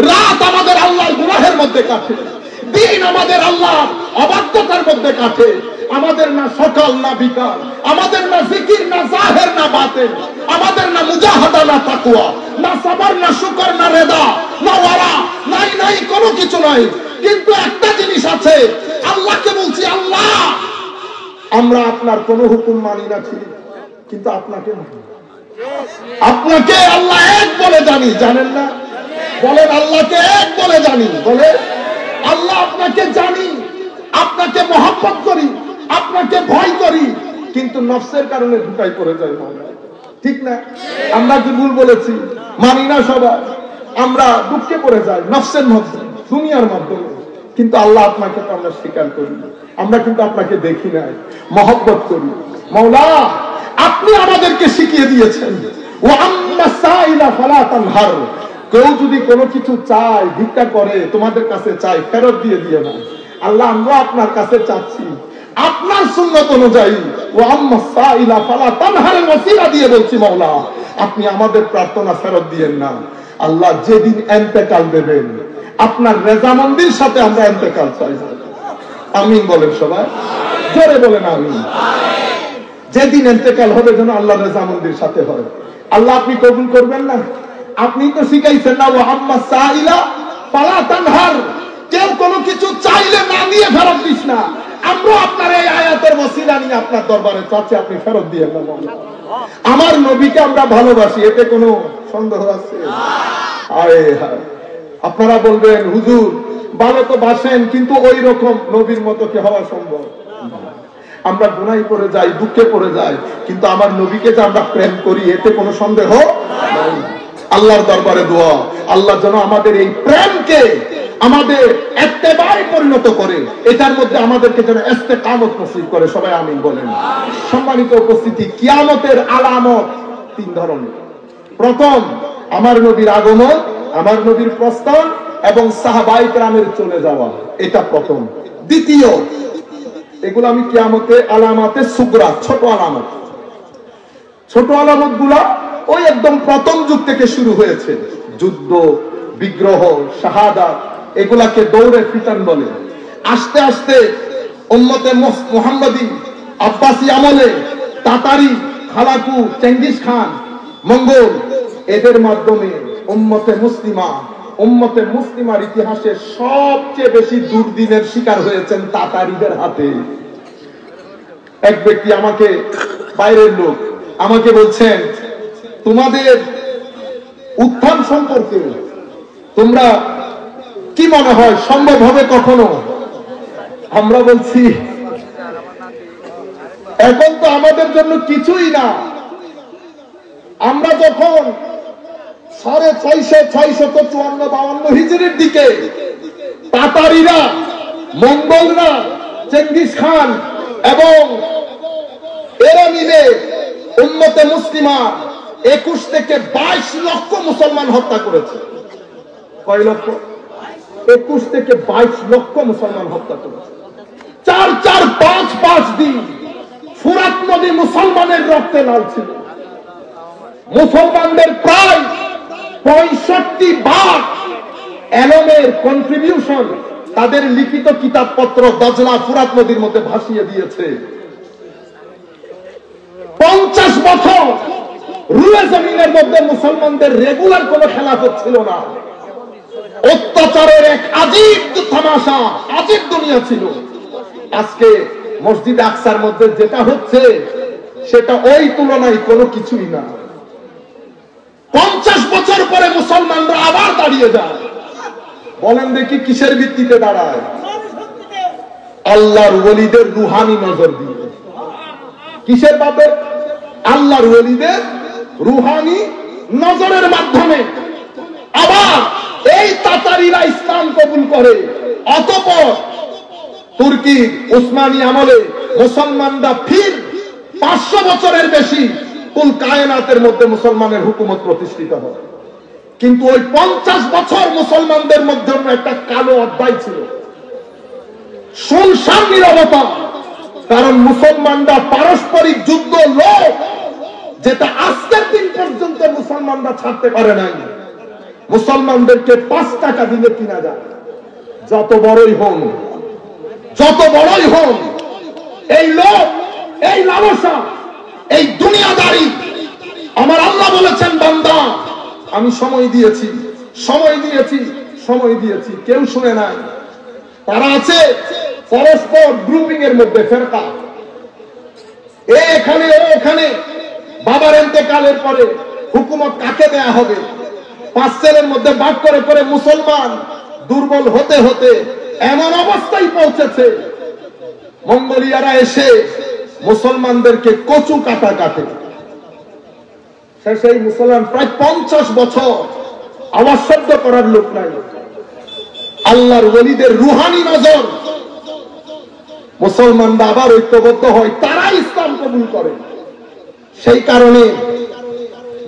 রাত আমাদের আল্লাহর গুনাহের মধ্যে কাটে, দিন আমাদের আল্লাহর অবাধ্যতার মধ্যে কাটে। আমাদের না সকাল না বিকাল, আমাদের না জিকির না জাহের না বাতিন, আমাদের না মুজাহাদা না তাকওয়া, না সাবর না শুকর না রেদা না ওয়ারা, নাই কোনো কিছু নাই। কিন্তু একটা জিনিস আছে, আল্লাহকে বলছি, আল্লাহ আমরা আপনার কোন হুকুম মানি না ঠিক, কিন্তু আপনাকে মানি। আপনাকে আল্লাহ এক বলে জানি, জানেন না? বলেন আল্লাহকে এক বলে জানি। বলে আল্লাহ আপনাকে জানি, আপনাকে মহব্বত করি, আপনাকে ভয় করি, কিন্তু নফসের কারণে ঢুকাই পড়ে যাই। ঠিক না? আমরা কি ভুল বলেছি? মানি না সবাই, আমরা দুঃখে পড়ে যাই নফসের মধ্যে, দুনিয়ার মাধ্যমে। কিন্তু আল্লাহ আপনাকে তো আমরা স্বীকার করি, আমরা কিন্তু আপনাকে দেখি নাই, মহব্বত করি। মাওলা আপনি আমাদেরকে শিখিয়ে দিয়েছেন, ওয়া আম্মা সাইলা ফালা তানহার, কেউ যদি কোনো কিছু চায়, ভিক্ষা করে, তোমাদের কাছে চাই, ফেরত দিয়ে দিও না। আল্লাহ আমরা আপনার কাছে চাচ্ছি আপনার সুন্নাত অনুযায়ী, ওয়া আম্মা সাইলা ফালা তানহার ওসিলা দিয়ে বলছি, মাওলা আপনি আমাদের প্রার্থনা ফেরত দিয়েন না। আল্লাহ যেদিন ইন্তেকাল দেবেন, আপনার রেজামন্দির সাথে আমরা ইন্তেকাল চাই। আমিন বলেন সবাই, জোরে বলেন আমিন। যেদিন ইন্তেকাল হবে যেন আল্লাহ রেজামন্দির সাথে হয়। আল্লাহ আপনি কবুল করবেন না? আপনি তো শিখাইছেন না, ওয়া আম্মা সাইলা ফালা তানহার, কেউ কোনো কিছু চাইলে না নিয়ে ফেরত দিস না। আমরা আপনার এই আয়াতের ওসিলা নিয়ে আপনার দরবারে চাচ্ছি, আপনি ফেরত দিয়েন না। আমার নবীকে আমরা ভালোবাসি, এতে কোনো সন্দেহ আছে? আরে আপনারা বলবেন হুজুর ভালো তো বাসেন, কিন্তু ওই রকম নবীর মতো কি হওয়া সম্ভব? আমরা গুনাহে পড়ে যাই, দুঃখে পড়ে যাই, কিন্তু আমার নবীকে যে আমরা প্রেম করি, এতে কোনো সন্দেহ নাই। আল্লাহর দরবারে দোয়া, আল্লাহ যেন আমাদের এই প্রেমকে আমাদের ইত্তেবায়ে পরিণত করে, এটার মধ্যে আমাদেরকে যেন ইস্তেকামত নসিব করে। সবাই আমিন বলেন। সম্মানিত উপস্থিতি, কিয়ামতের আলামত তিন ধরনের। প্রথম, আমার নবীর আগমন, আমার নবীর প্রস্থান এবং সাহাবায়ে কেরামের চলে যাওয়া, এটা প্রথম। দ্বিতীয়, এগুলো আমি কিয়ামতে আলামাতে সুগরা, ছোট আলামত। ছোট আলামত গুলা ওই একদম প্রথম যুগ থেকে শুরু হয়েছে। যুদ্ধ, বিগ্রহ, শাহাদাত, এগুলাকে দৌড়ে ফিতান বলে। আস্তে আস্তে উম্মতে মুহাম্মাদী আব্বাসী আমলে তাতারি, খালাকু, চেঙ্গিস খান, মঙ্গল, এদের মাধ্যমে উম্মতে মুসলিমার ইতিহাসে সবচেয়ে বেশি দুর্দিনের শিকার হয়েছেন তাতারিদের হাতে। এক ব্যক্তি আমাকে, বাইরের লোক আমাকে বলছেন, তোমাদের উত্থান সম্পর্কে তোমরা কি মনে হয়, সম্ভব হবে কখনো? আমরা বলছি এখন তো আমাদের জন্য কিছুই না। আমরা যখন 654 হিজরির দিকে তাতারিরা, মঙ্গলরা, চেঙ্গিস খান এবং এরা মিলে উম্মতে মুসলিমা 21 থেকে 22 লক্ষ মুসলমান হত্যা করেছে। কয় লক্ষ? 21 থেকে 22 লক্ষ মুসলমান হত্যা করেছে। 4-4-5-5 দিন ফুরাত নদী মুসলমানের রক্তে লাল ছিল। মুসলমানদের প্রায় 65 ভাগ এলমের কন্ট্রিবিউশন তাদের লিখিত কিতাবপত্র দজলা ফুরাত নদীর মধ্যে ভাসিয়ে দিয়েছে। 50 বছর রুয়ে জমিনের মধ্যে মুসলমানদের রেগুলার কোন খেলাফত ছিল না। অত্যাচারের এক আজীব তামাশা, আজীব দুনিয়া ছিল। আজকে মসজিদ আকসার মধ্যে যেটা হচ্ছে সেটা ওই তুলনায় কোনো কিছুই না। 50 বছর পরে মুসলমানরা আবার দাঁড়িয়ে যায়। বলেন দেখি কিসের ভিত্তিতে দাঁড়ায়? আল্লাহর ওলিদের রুহানি নজর দিয়ে। কিসের বাদে? আল্লাহর ওলিদের রুহানি নজরের মাধ্যমে। আবার এই তাতারিরা ইসলাম কবুল করে। অতঃপর তুর্কি উসমানী আমলে মুসলমানরা ফির 500 বছরের বেশি কুল কায়নাতের মধ্যে মুসলমানের হুকুমত প্রতিষ্ঠিত হয়। কিন্তু ওই 50 বছর মুসলমানদের মধ্যে একটা কালো অধ্যায় ছিল, শুনশান নীরবতা। কারণ মুসলমানরা পারস্পরিক যুদ্ধ লোক যেটা আজকের দিন পর্যন্ত মুসলমানরা ছাড়তে পারে নাই। মুসলমানদেরকে 5 টাকা দিলে কিনা যায়। যত বড়ই হন, যত বড়ই হন, এই লোক, এই লালসা, এই দুনিয়াদারি। আমার আল্লাহ বলেছেন, বান্দা আমি সময় দিয়েছি, সময় দিয়েছি, সময় দিয়েছি, কেউ শুনে নাই। তারা আছে পরস্পর গ্রুপিং এর মধ্যে, ফেরকা, এখানে ওখানে। বাবার ইন্তেকালের পরে হুকুমত কাকে দেয়া হবে 5 ছেলের মধ্যে ভাগ করে করে মুসলমান দুর্বল হতে হতে এমন অবস্থায় পৌঁছেছে মঙ্গোলিয়ারা এসে মুসলমানদেরকে কচু কাটা কাটে। সেই মুসলমান প্রায় 50 বছর আওয়াজ শব্দ করার লোক নাই। আল্লাহর ওলিদের রুহানি নজর, মুসলমানরা আবার ঐক্যবদ্ধ হয়, তারা ইসলাম কবুল করে। সেই কারণে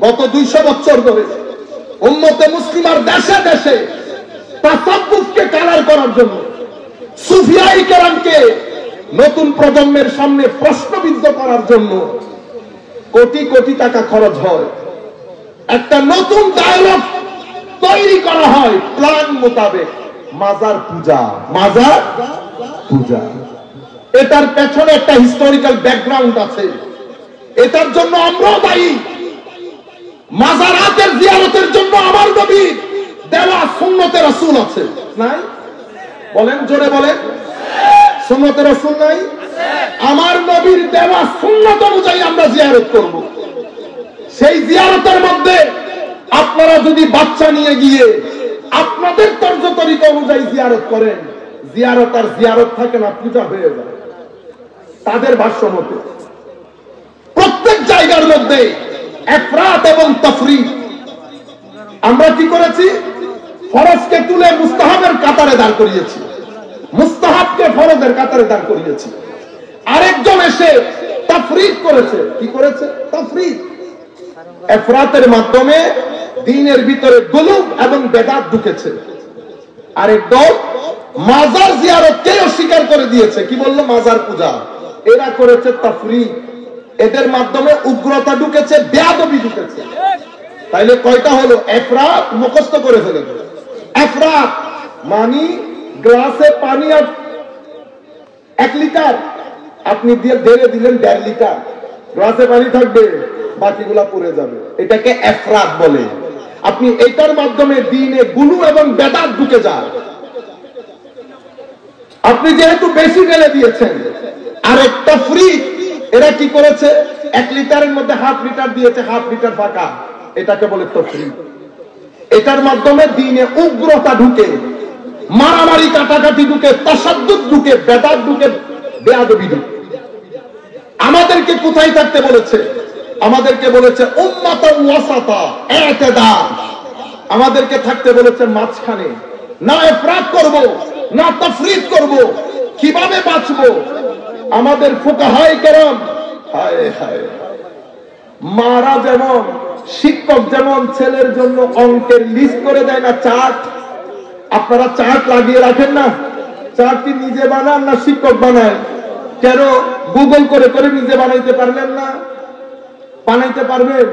গত 200 বছর ধরে উম্মতে মুসলিমার দেশে দেশে তাসাব্বুফকে কালার করার জন্য, সুফিয়ায়ে কেরামকে নতুন প্রজন্মের সামনে প্রশ্নবিদ্ধ করার জন্য কোটি কোটি টাকা খরচ হয়। একটা নতুন ডায়ালগ তৈরি করা হয় প্ল্যান মোতাবেক। মাজার পূজা, মাজার পূজা, এটার পেছনে একটা হিস্টোরিক্যাল ব্যাকগ্রাউন্ড আছে। এটার জন্য আমরাও দায়ী। মাজারাতের জিয়ারতের জন্য আমার নবী দেওয়া সুন্নতে রাসূল আছে, নাই? বলেন, জোরে বলেন, সুন্নতে রাসূল নাই? আমার নবীর দেওয়া সুন্নত অনুযায়ী আমরা জিয়ারত করব। সেই জিয়ারতের মধ্যে আপনারা যদি বাচ্চা নিয়ে গিয়ে আপনাদের তর্জ তরিকা অনুযায়ী জিয়ারত করেন, জিয়ারত আর জিয়ারত থাকে না, পূজা হয়ে যায় তাদের ভাষ্য মতে। প্রত্যেক জায়গার মধ্যে ইফরাত এবং তাফরিদ। আমরা কি করেছি? ফরজকে তুলে মুস্তাহাবের কাতারে দাঁড় করিয়েছি, মুস্তাহাবকে ফরজের কাতারে দাঁড় করিয়েছি। আরেকজন এসে তাফরিদ করেছে। কি করেছে? তাফরিদ। ইফরাতের মাধ্যমে দ্বীনের ভিতরে গুলুব এবং বেদাত ঢুকেছে। আরেক দল মাজার জিয়ারতকে অস্বীকার করে দিয়েছে। কি বললো? মাজার পূজা। এরা করেছে তাফরিদ। এদের মাধ্যমে উগ্রতা ঢুকেছে, বেয়াদবি ঢুকেছে। তাইলে কয়টা হলো? ইফরাত মুখস্থ করে ফেলেন। ইফরাত মানে গ্লাসে পানি 1 লিটার, আপনি দিয়ে ঢেলে দিলেন 1.5 লিটার, গ্লাসে পানি থাকবে, বাকিগুলা পড়ে যাবে। এটাকে ইফরাত বলে। আপনি এটার মাধ্যমে দ্বীনে গুলু এবং বেদাত ঢুকে যায়। আপনি যেহেতু বেশি ঢেলে দিয়েছেন। আর একটা ফ্রি, এরা কি করেছে? 1 লিটারের মধ্যে 1/2 লিটার দিয়েছে, 1/2 লিটার ফাঁকা। এটাকে বলে তফরিদ। এটার মাধ্যমে দ্বীনে উগ্রতা ঢুকে, মারামারি কাটাকাটি ঢুকে, তাসাদ্দুদ ঢুকে, বেদাত ঢুকে, বেয়াদবি ঢুকে। আমাদেরকে কোথায় থাকতে বলেছে? আমাদেরকে বলেছে উম্মাতান ওয়াসাতা, ইতিদাল। আমাদেরকে থাকতে বলেছে মাঝখানে। না ইফরাত করব, না তাফরিদ করব। কিভাবে বাঁচবো? আমাদের ফুকাহায়ে কেরাম, হায় হায়, মারা যেমন, শিক্ষক যেমন ছেলের জন্য অঙ্কের লিস্ট করে দেয় না, চার্ট। আপনারা চার্ট লাগিয়ে রাখেন না? চার্ট কি নিজে বানান না শিক্ষক বানায়? কেন গুগল করে করে নিজে বানাইতে পারলেন না? বানাইতে পারবেন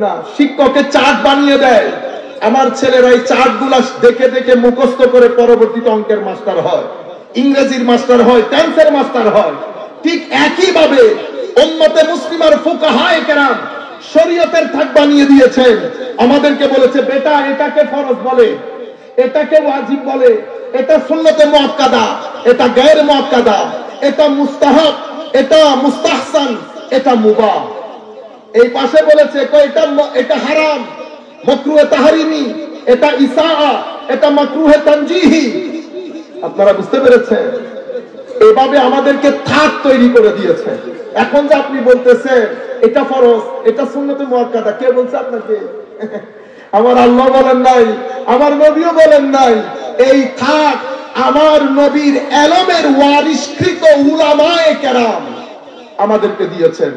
না? শিক্ষকের চার্ট বানিয়ে দেয়। আমার ছেলেরা এই চার্ট গুলা দেখে দেখে মুখস্থ করে পরবর্তীতে অঙ্কের মাস্টার হয়, ইংরেজির মাস্টার হয়, টেন্সের মাস্টার হয়। ঠিক একই ভাবে উম্মতে মুসলিমার ফুকাহায়ে কেরাম শরীয়তের থাক বানিয়ে দিয়েছেন। আমাদেরকে বলেছে, বেটা এটাকে ফরজ বলে, এটাকে ওয়াজিব বলে, এটা সুন্নতে মুআক্কাদা, এটা গায়রে মুআক্কাদা, এটা মুস্তাহাব, এটা মুস্তাহসান, এটা মুবাহ। এই পাশে বলেছে এটা হারাম, মাকরুহে তাহরিমি, এটা ইসাআ, এটা মাকরুহে তানজিহি। আপনারা বুঝতে পেরেছেন? এভাবে আমাদেরকে থাক তৈরি করে দিয়েছে। এখন যে আপনি বলতেছেন এটা ফরজ, এটা সুন্নতে মুআক্কাদা, কে বলছে আপনাকে? আমার আল্লাহ বলেন নাই, আমার নবীও বলেন নাই। এই থাক আমার নবীর এলমের ওয়ারিসকৃত উলামায়ে কেরাম আমাদেরকে দিয়েছেন।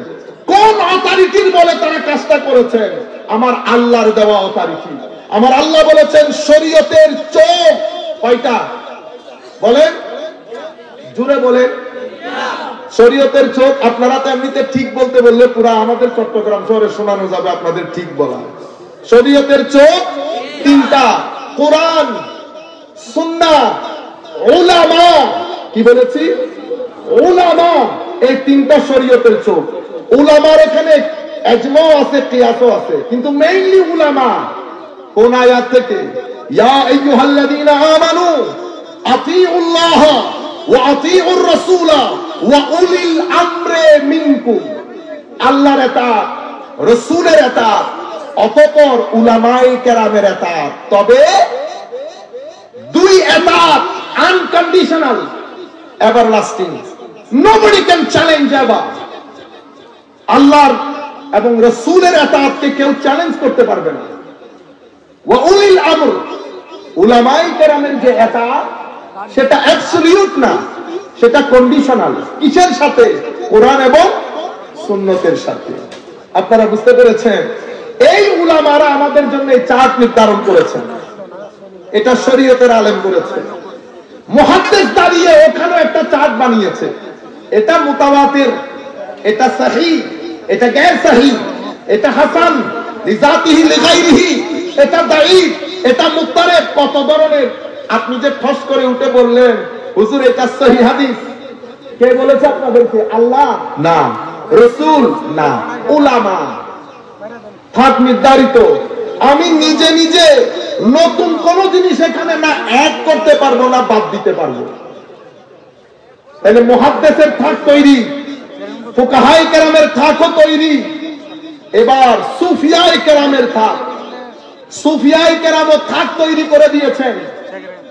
কোন অথরিটির বলে তারা কাজটা করেছেন? আমার আল্লাহর দেওয়া অথরিটি। আমার আল্লাহ বলেছেন শরীয়তের চোখ কয়টা বলেন, জুড়ে বলেন। শরীয়তের চোখ। আপনারা তো এমনিতে ঠিক বলতে বললে পুরা আমাদের চট্টগ্রাম শহরে শোনানো যাবে আপনাদের ঠিক বলা। শরীয়তের চোখ তিনটা, কোরআন, সুন্নাহ, উলামা। কি বলেছি? উলামা। এই তিনটা শরীয়তের চোখ। উলামার এখানে ইজমা আছে, কিয়াসও আছে, কিন্তু মেইনলি উলামা। কোন আয়াত থেকে? ইয়া আইয়ুহাল্লাযীনা আমানু আতিউল্লাহ ওয়া আতিউর রাসূলা ওয়া উলিল আমরি মিনকুম। আল্লাহর ইতাআত, রাসূলের ইতাআত, অতঃপর উলামায়ে কেরামের ইতাআত। তবে দুই ইতাআত unconditional, everlasting. Nobody can challenge ever. আল্লাহর এবং রাসূলের ইতাআতকে কেউ চ্যালেঞ্জ করতে পারবে না। ওয়া উলিল আমর, উলামায়ে কেরামের যে ইতাআত সেটা অ্যাবসলিউট না, সেটা কন্ডিশনাল। কিসের সাথে? কোরআন এবং সুন্নতের সাথে। আপনারা বুঝতে পেরেছেন? এই উলামারা আমাদের জন্য এই চার্ট নির্ধারণ করেছেন। এটা শরীয়তের আলেম করেছে। মুহাদ্দিস দাঁড়িয়ে ওখানে একটা চার্ট বানিয়েছে। এটা মুতাওয়াতির, এটা সহিহ, এটা গায়র সহিহ, এটা হাসান লিজাতিহি লিগাইরিহি, এটা দাঈফ, এটা মুত্তারিব। কত ধরনের! আপনি যে ফস করে উঠে বললেন হুজুর এটা সহিহ হাদিস, কে বলেছে আপনাদেরকে? আল্লাহ না, রাসূল না, উলামা। থাক নির্ধারিত। আমি নিজে নিজে নতুন কোন জিনিস এখানে না অ্যাড করতে পারবো না বাদ দিতে পারবো। তাহলে মুহাদ্দিসের থাক তৈরি, ফুকাহায়ে কেরামের থাকও তৈরি। এবার সুফিয়ায়ে কেরামের থাক, সুফিয়ায়ে কেরামও থাক তৈরি করে দিয়েছেন।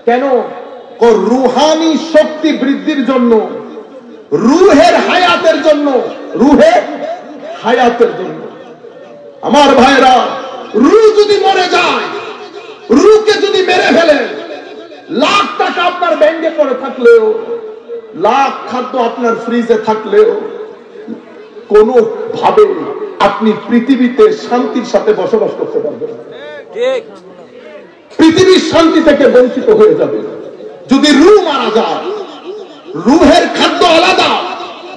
কেন? রুহানি শক্তি বৃদ্ধির জন্য, রুহের হায়াতের জন্য, রুহের হায়াতের জন্য। আমার ভাইরা, রূহ যদি মরে যায়, রূহকে যদি মেরে ফেলে, লাখ টাকা আপনার ব্যাংকে পড়ে থাকলেও, লাখ খাদ্য আপনার ফ্রিজে থাকলেও, কোন ভাবে আপনি পৃথিবীতে শান্তির সাথে বসবাস করতে পারবেন না। পৃথিবীর শান্তি থেকে বঞ্চিত হয়ে যাবে। যদি রূহ মারা যায়, রূহের খাদ্য আলাদা,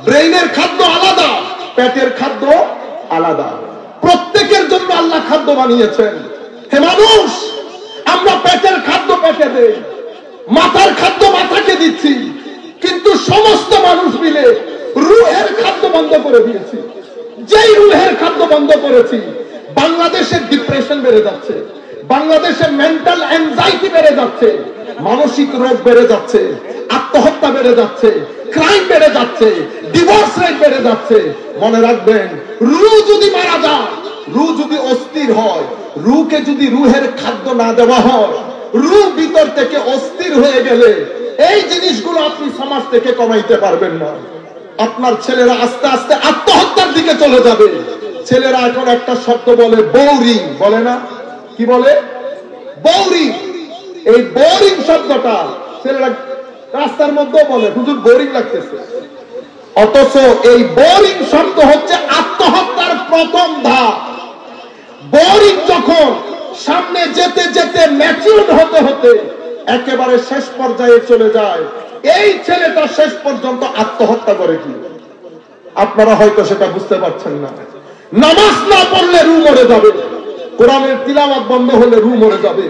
ব্রেইনের খাদ্য আলাদা, পেটের খাদ্য আলাদা। প্রত্যেকের জন্য আল্লাহ খাদ্য বানিয়েছেন। হে মানুষ, আমরা পেটের খাদ্য পেটে দেই, মাথার খাদ্য মাথাকে দিচ্ছি, কিন্তু সমস্ত মানুষ মিলে রূহের খাদ্য বন্ধ করে দিয়েছি। যেই রূহের খাদ্য বন্ধ করেছি, বাংলাদেশের ডিপ্রেশন বেড়ে যাচ্ছে, বাংলাদেশের মেন্টাল অ্যাংজাইটি বেড়ে যাচ্ছে, মানসিক রোগ বেড়ে যাচ্ছে, আত্মহত্যা বেড়ে যাচ্ছে, ক্রাইম বেড়ে যাচ্ছে, ডিভোর্স রেট বেড়ে যাচ্ছে। মনে রাখবেন, রূহ যদি মারা যায়, রূহ যদি অস্থির হয়, রূহকে যদি রূহের খাদ্য না দেওয়া হয়, রূহ ভিতর থেকে অস্থির হয়ে গেলে এই জিনিসগুলো আপনি সমাজ থেকে কমাইতে পারবেন না। আপনার ছেলেরা আস্তে আস্তে আত্মহত্যার দিকে চলে যাবে। ছেলেরা এখন একটা শব্দ বলে, বোরিং, বলে না? কি বলে? বোরিং। এই বোরিং শব্দটা ছেলেরা রাস্তার মধ্যে বলে, হুজুর বোরিং লাগতেছে। অথচ এই বোরিং শব্দ হচ্ছে আত্মহত্যার প্রথম ধাপ। বোরিং যখন সামনে যেতে যেতে ম্যাচিউর হতে হতে একেবারে শেষ পর্যায়ে চলে যায়, এই ছেলেটা শেষ পর্যন্ত আত্মহত্যা করে কি? আপনারা হয়তো সেটা বুঝতে পারছেন না। নামাজ না পড়লে রু মরে যাবে, কোরআনের তিলাওয়াত বন্ধ হলে রু মরে যাবে,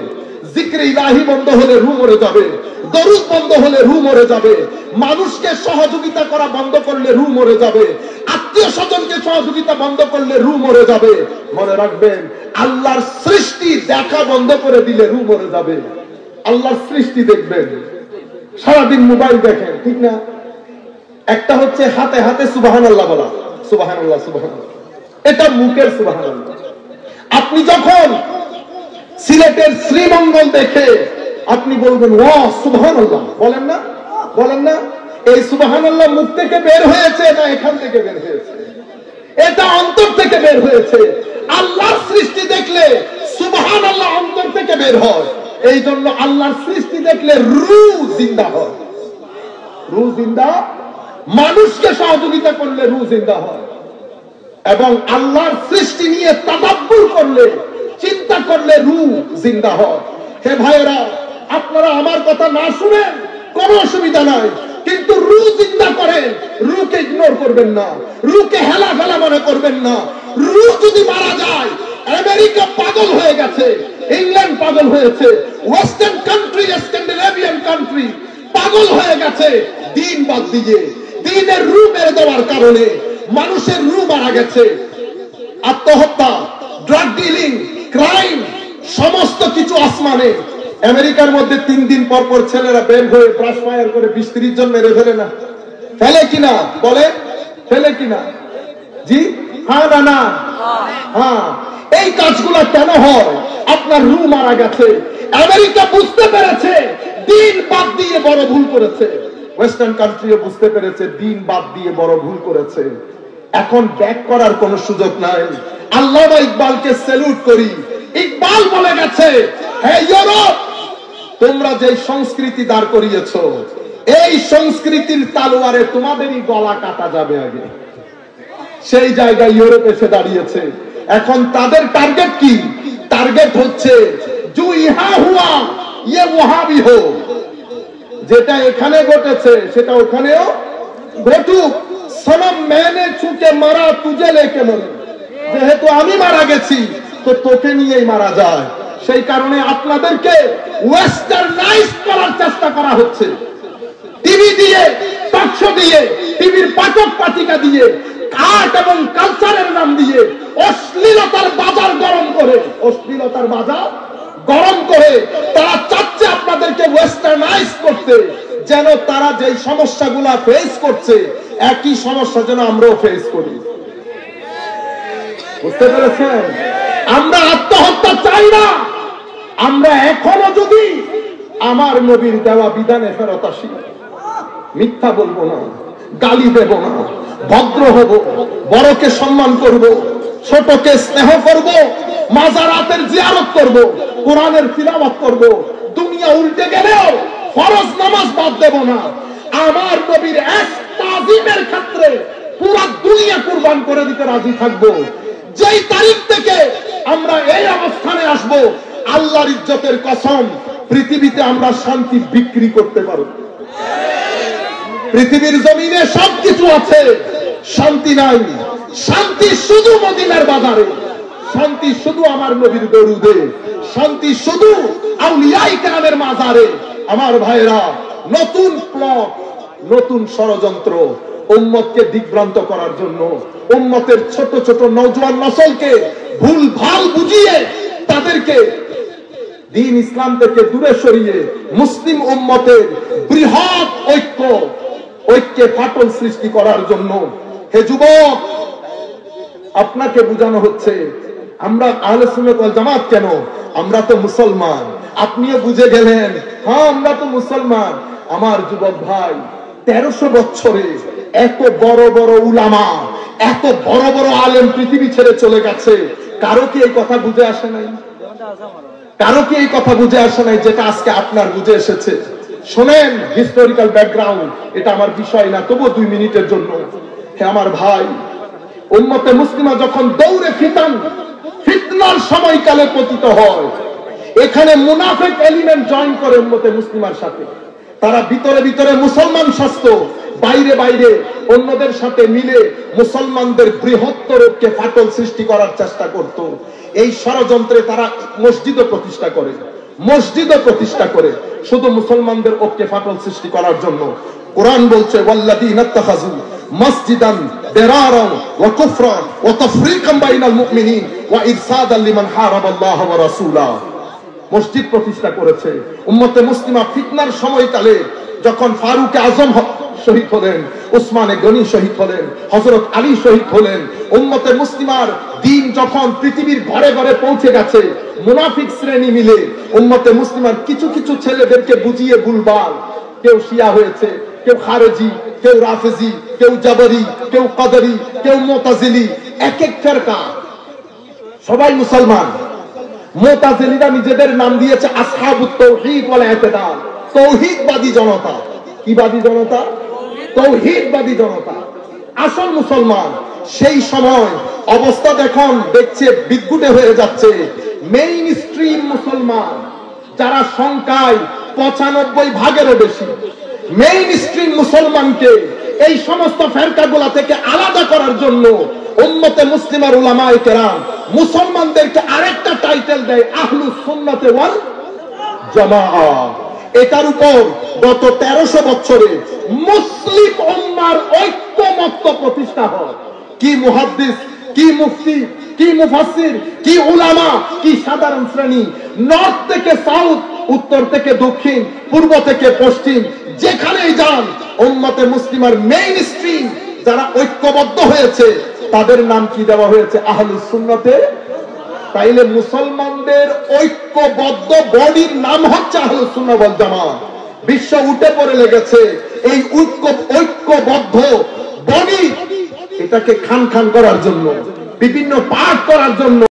জিক্রে ইলাহি বন্ধ হলে রু মরে যাবে, দরুদ বন্ধ হলে রু মরে যাবে, মানুষকে সহযোগিতা করা বন্ধ করলে রু মরে যাবে, আত্মীয় স্বজনকে সহযোগিতা বন্ধ করলে রু মরে যাবে। মনে রাখবেন, আল্লাহর সৃষ্টি দেখা বন্ধ করে দিলে রু মরে যাবে। আল্লাহর সৃষ্টি দেখবেন, সারাদিন মোবাইল দেখেন, ঠিক না? একটা হচ্ছে হাতে হাতে সুবহানাল্লাহ বলা, সুবহানাল্লাহ সুবহানাল্লাহ, এটা মুখের সুবহানাল্লাহ। আপনি যখন সিলেটের শ্রীমঙ্গল দেখে আপনি বলবেন ওয়া সুবহানাল্লাহ, বলেন না? বলেন না? এই সুবহানাল্লাহ মুখ থেকে বের হয়েছে না এখান থেকে বের হয়েছে? এটা অন্তর থেকে বের হয়েছে। আল্লাহর সৃষ্টি দেখলে সুবহানাল্লাহ অন্তর থেকে বের হয়। এই জন্য আল্লাহর সৃষ্টি দেখলে রূহ জিন্দা হয়। রূহ জিন্দা, মানুষকে সহযোগিতা করলে রূহ জিন্দা হয়। এবং আল্লাহর সৃষ্টি নিয়ে তাদাব্বুর করলে, চিন্তা করলে রূহ জিন্দা হয়। হে ভাইরা, আপনারা আমার কথা না শুনেন কোনো অসুবিধা নাই, কিন্তু রূহ জিন্দা করেন, রূহকে ইগনোর করবেন না, রূহকে হেলা ফেলা মনে করবেন না। রূহ যদি মারা যায়, আমেরিকা পাগল হয়ে গেছে, ইংল্যান্ড পাগল হয়েছে, ওয়েস্টার্ন কান্ট্রি, স্ক্যান্ডিনেভিয়ান কান্ট্রি পাগল হয়ে গেছে দিন বাদ দিয়ে। দিনের রূহ মেরে দেওয়ার কারণে মানুষের রূহ মারা গেছে। আত্মহত্যা, ড্রাগ ডিলিং, ক্রাইম, সমস্ত কিছু আসমানে। আমেরিকার মধ্যে 3 দিন পর পর ছেলেরা বের হয়ে ব্রাশ ফায়ার করে 20-30 জন মেরে ফেলে না? ফেলে কিনা? বলে ফেলে কিনা? জি, হ্যাঁ না না? হ্যাঁ। এই কাজগুলো কেন হয়? আপনার রূহ মারা গেছে। আমেরিকা বুঝতে পেরেছে দিন বাদ দিয়ে বড় ভুল করেছে, ওয়েস্টার্ন কান্ট্রিও বুঝতে পেরেছে দিন বাদ দিয়ে বড় ভুল করেছে। এখন ব্যাক করার কোন সুযোগ নাই। আল্লামা ইকবালকে স্যালুট করি। ইকবাল বলে গেছে, হে ইউরোপ, তোমরা যে সংস্কৃতি দাঁড় করিয়েছো, এই সংস্কৃতির তালোয়ারে তোমাদেরই গলা কাটা যাবে আগে। সেই জায়গায় ইউরোপ এসে দাঁড়িয়েছে। এখন তাদের টার্গেট কি? টার্গেট হচ্ছে জু ইহা হুয়া ইয়ে ওহা ভি হো। যেটা এখানে ঘটেছে সেটা ওখানেও ঘটুক। সনম মেনে ছুকে মারা তুজে লেকে মরে, যেহেতু আমি মারা গেছি তো তোকে নিয়েই মারা যায়। সেই কারণে আপনাদেরকে ওয়েস্টার্নাইজ করার চেষ্টা করা হচ্ছে। টিভি দিয়ে, টকশো দিয়ে, টিভির পাঠক পাঠিকা দিয়ে, আর্ট এবং কালচারের নাম দিয়ে অশ্লীলতার বাজার গরম করে, অশ্লীলতার বাজার গরম করে তারা চাচ্ছে আপনাদেরকে ওয়েস্টার্নাইজ করতে, যেন তারা যেই সমস্যাগুলা ফেস করছে একই সমস্যা যেন আমরাও ফেস করি। বুঝতে পেরেছেন? আমরা আত্মহত্যা চাই না। আমরা এখনো যদি আমার নবীর দেওয়া বিধানে ফেরত আসি, মিথ্যা বলবো না, গালি দেব না, ভদ্র হব, বড়কে সম্মান করব, ছোটকে স্নেহ করব, মাজারাতের জিয়ারত করব, কোরআনের তিলাওয়াত করব, দুনিয়া উল্টে গেলেও ফরজ নামাজ বাদ দেব না। আমার নবীর এক তাজিমের ক্ষেত্রে পুরো দুনিয়া কুরবান করে দিতে রাজি থাকব। যেই তারিখ থেকে আমরা এই অবস্থানে আসব, আল্লাহর ইজ্জতের কসম, পৃথিবীতে আমরা শান্তি বিক্রি করতে পারব। পৃথিবীর জমিনে সবকিছু আছে, শান্তি নাই। শান্তি শুধু মদিনার বাজারে, শান্তি শুধু আমার নবীর দরুদে, শান্তি শুধু আউলিয়ায়ে কেরামের মাজারে। আমার ভাইরা, নতুন প্লট, নতুন ষড়যন্ত্র উম্মতকে দিগ্ভ্রান্ত করার জন্য, উম্মতের ছোট ছোট নওজোয়ান নসলকে ভুল ভাল বুঝিয়ে তাদেরকে দ্বীন ইসলাম থেকে দূরে সরিয়ে মুসলিম উম্মতের বৃহৎ ঐক্যে ফাটল সৃষ্টি করার জন্য। হে যুবক, আপনাকে বোঝানো হচ্ছে আমরা আহলে সুন্নাত ওয়াল জামাত কেন? আমরা তো মুসলমান। আপনিও বুঝে গেলেন, হ্যাঁ আমরা তো মুসলমান। আমার যুবক ভাই, 1300 বছরে এত বড় বড় উলামা, এত বড় বড় আলেম পৃথিবী ছেড়ে চলে গেছে। কারো কি এই কথা বুঝে আসে নাই? কারো কি এই কথা বুঝে আসে নাই যেটা আজকে আপনার বুঝে এসেছে? শোনেন, হিস্টোরিক্যাল ব্যাকগ্রাউন্ড, এটা আমার বিষয় না, তবু 2 মিনিটের জন্য। হে আমার ভাই, উম্মতে মুসলিমা যখন দৌড়ে ফিতনার সময়কালে পতিত হয়, এখানে মুনাফিক এলিমেন্ট জয়েন করে উম্মতে মুসলিমার সাথে। তারা ভিতরে ভিতরে মুসলমান শাস্ত্র, বাইরে বাইরে অন্যদের সাথে মিলে মুসলমানদের বৃহত্তর ঐক্যে ফাটল সৃষ্টি করার চেষ্টা করত। এই ষড়যন্ত্রে তারা মসজিদও প্রতিষ্ঠা করে, শুধু মুসলমানদের ঐক্যে ফাটল সৃষ্টি করার জন্য। কোরআন বলছে ওয়াল্লাযীনা ইত্তাখাযু মাসজিদান দিরারান ওয়া কুফরান ওয়া তাফরীকান বাইনাল মুমিনিন ওয়া ইরসাদান লিমান হারাবাল্লাহ ওয়া রাসূলা। মসজিদ প্রতিষ্ঠা করেছে। উম্মতে মুসলিমা ফিতনার সময়কালে যখন ফারুক আজম শহীদ হলেন, উসমানে গনি শহীদ হলেন, হযরত আলী শহীদ হলেন, উম্মতে মুসলিমার দিন যখন পৃথিবীর ঘরে ঘরে পৌঁছে গেছে, মুনাফিক শ্রেণী মিলে উম্মতে মুসলিমার কিছু কিছু ছেলেদেরকে বুঝিয়ে ভুলভাল, কেউ শিয়া হয়েছে, কেউ খারেজি, কেউ রাফেজি, কেউ জাবরি, কেউ কদরি, কেউ মুতাজিলি, এক এক ফিরকা, সবাই মুসলমান। মুতাজিলিরা নিজেদের নাম দিয়েছে আসহাবুত তাওহীদ ওয়াল ইতিদাল, তাওহীদবাদী জনতা। কি বাদী জনতা? তাওহীদবাদী জনতা, আসল মুসলমান। সেই সময় অবস্থা দেখছে বিদ্যুটে হয়ে যাচ্ছে। মেইন স্ট্রিম মুসলমান যারা সংখ্যায় 95 ভাগেরও বেশি, মেইন স্ট্রিম মুসলমানকে এই সমস্ত ফেরকাগুলা থেকে আলাদা করার জন্য উম্মতে মুসলিমার উলামায়ে কেরাম মুসলমানদেরকে আরেকটা টাইটেল দেয় আহলুস সুন্নাতে ওয়াল জামাআহ। এটার উপর গত 1300 বছরে মুসলিম উম্মার ঐক্যমত্য প্রতিষ্ঠা হয়। কি মুহাদ্দিস, কি মুফতি, কি মুফাসসির, কি উলামা, কি সাধারণ শ্রেণী, নর্থ থেকে সাউথ, উত্তর থেকে দক্ষিণ, পূর্ব থেকে পশ্চিম, যেখানেই যান উম্মতে মুসলিমার মেইন স্ট্রিম যারা ঐক্যবদ্ধ হয়েছে তাদের নাম কি দেওয়া হয়েছে? আহলুস সুন্নাতে। তাইলে মুসলমানদের ঐক্যবদ্ধ বডির নাম হচ্ছে আহলুস সুন্নাহ ওয়াল জামাআহ। বিশ্ব উঠে পড়ে লেগেছে এই ঐক্যবদ্ধ বডি, এটাকে খান খান করার জন্য, বিভিন্ন পার্ট করার জন্য।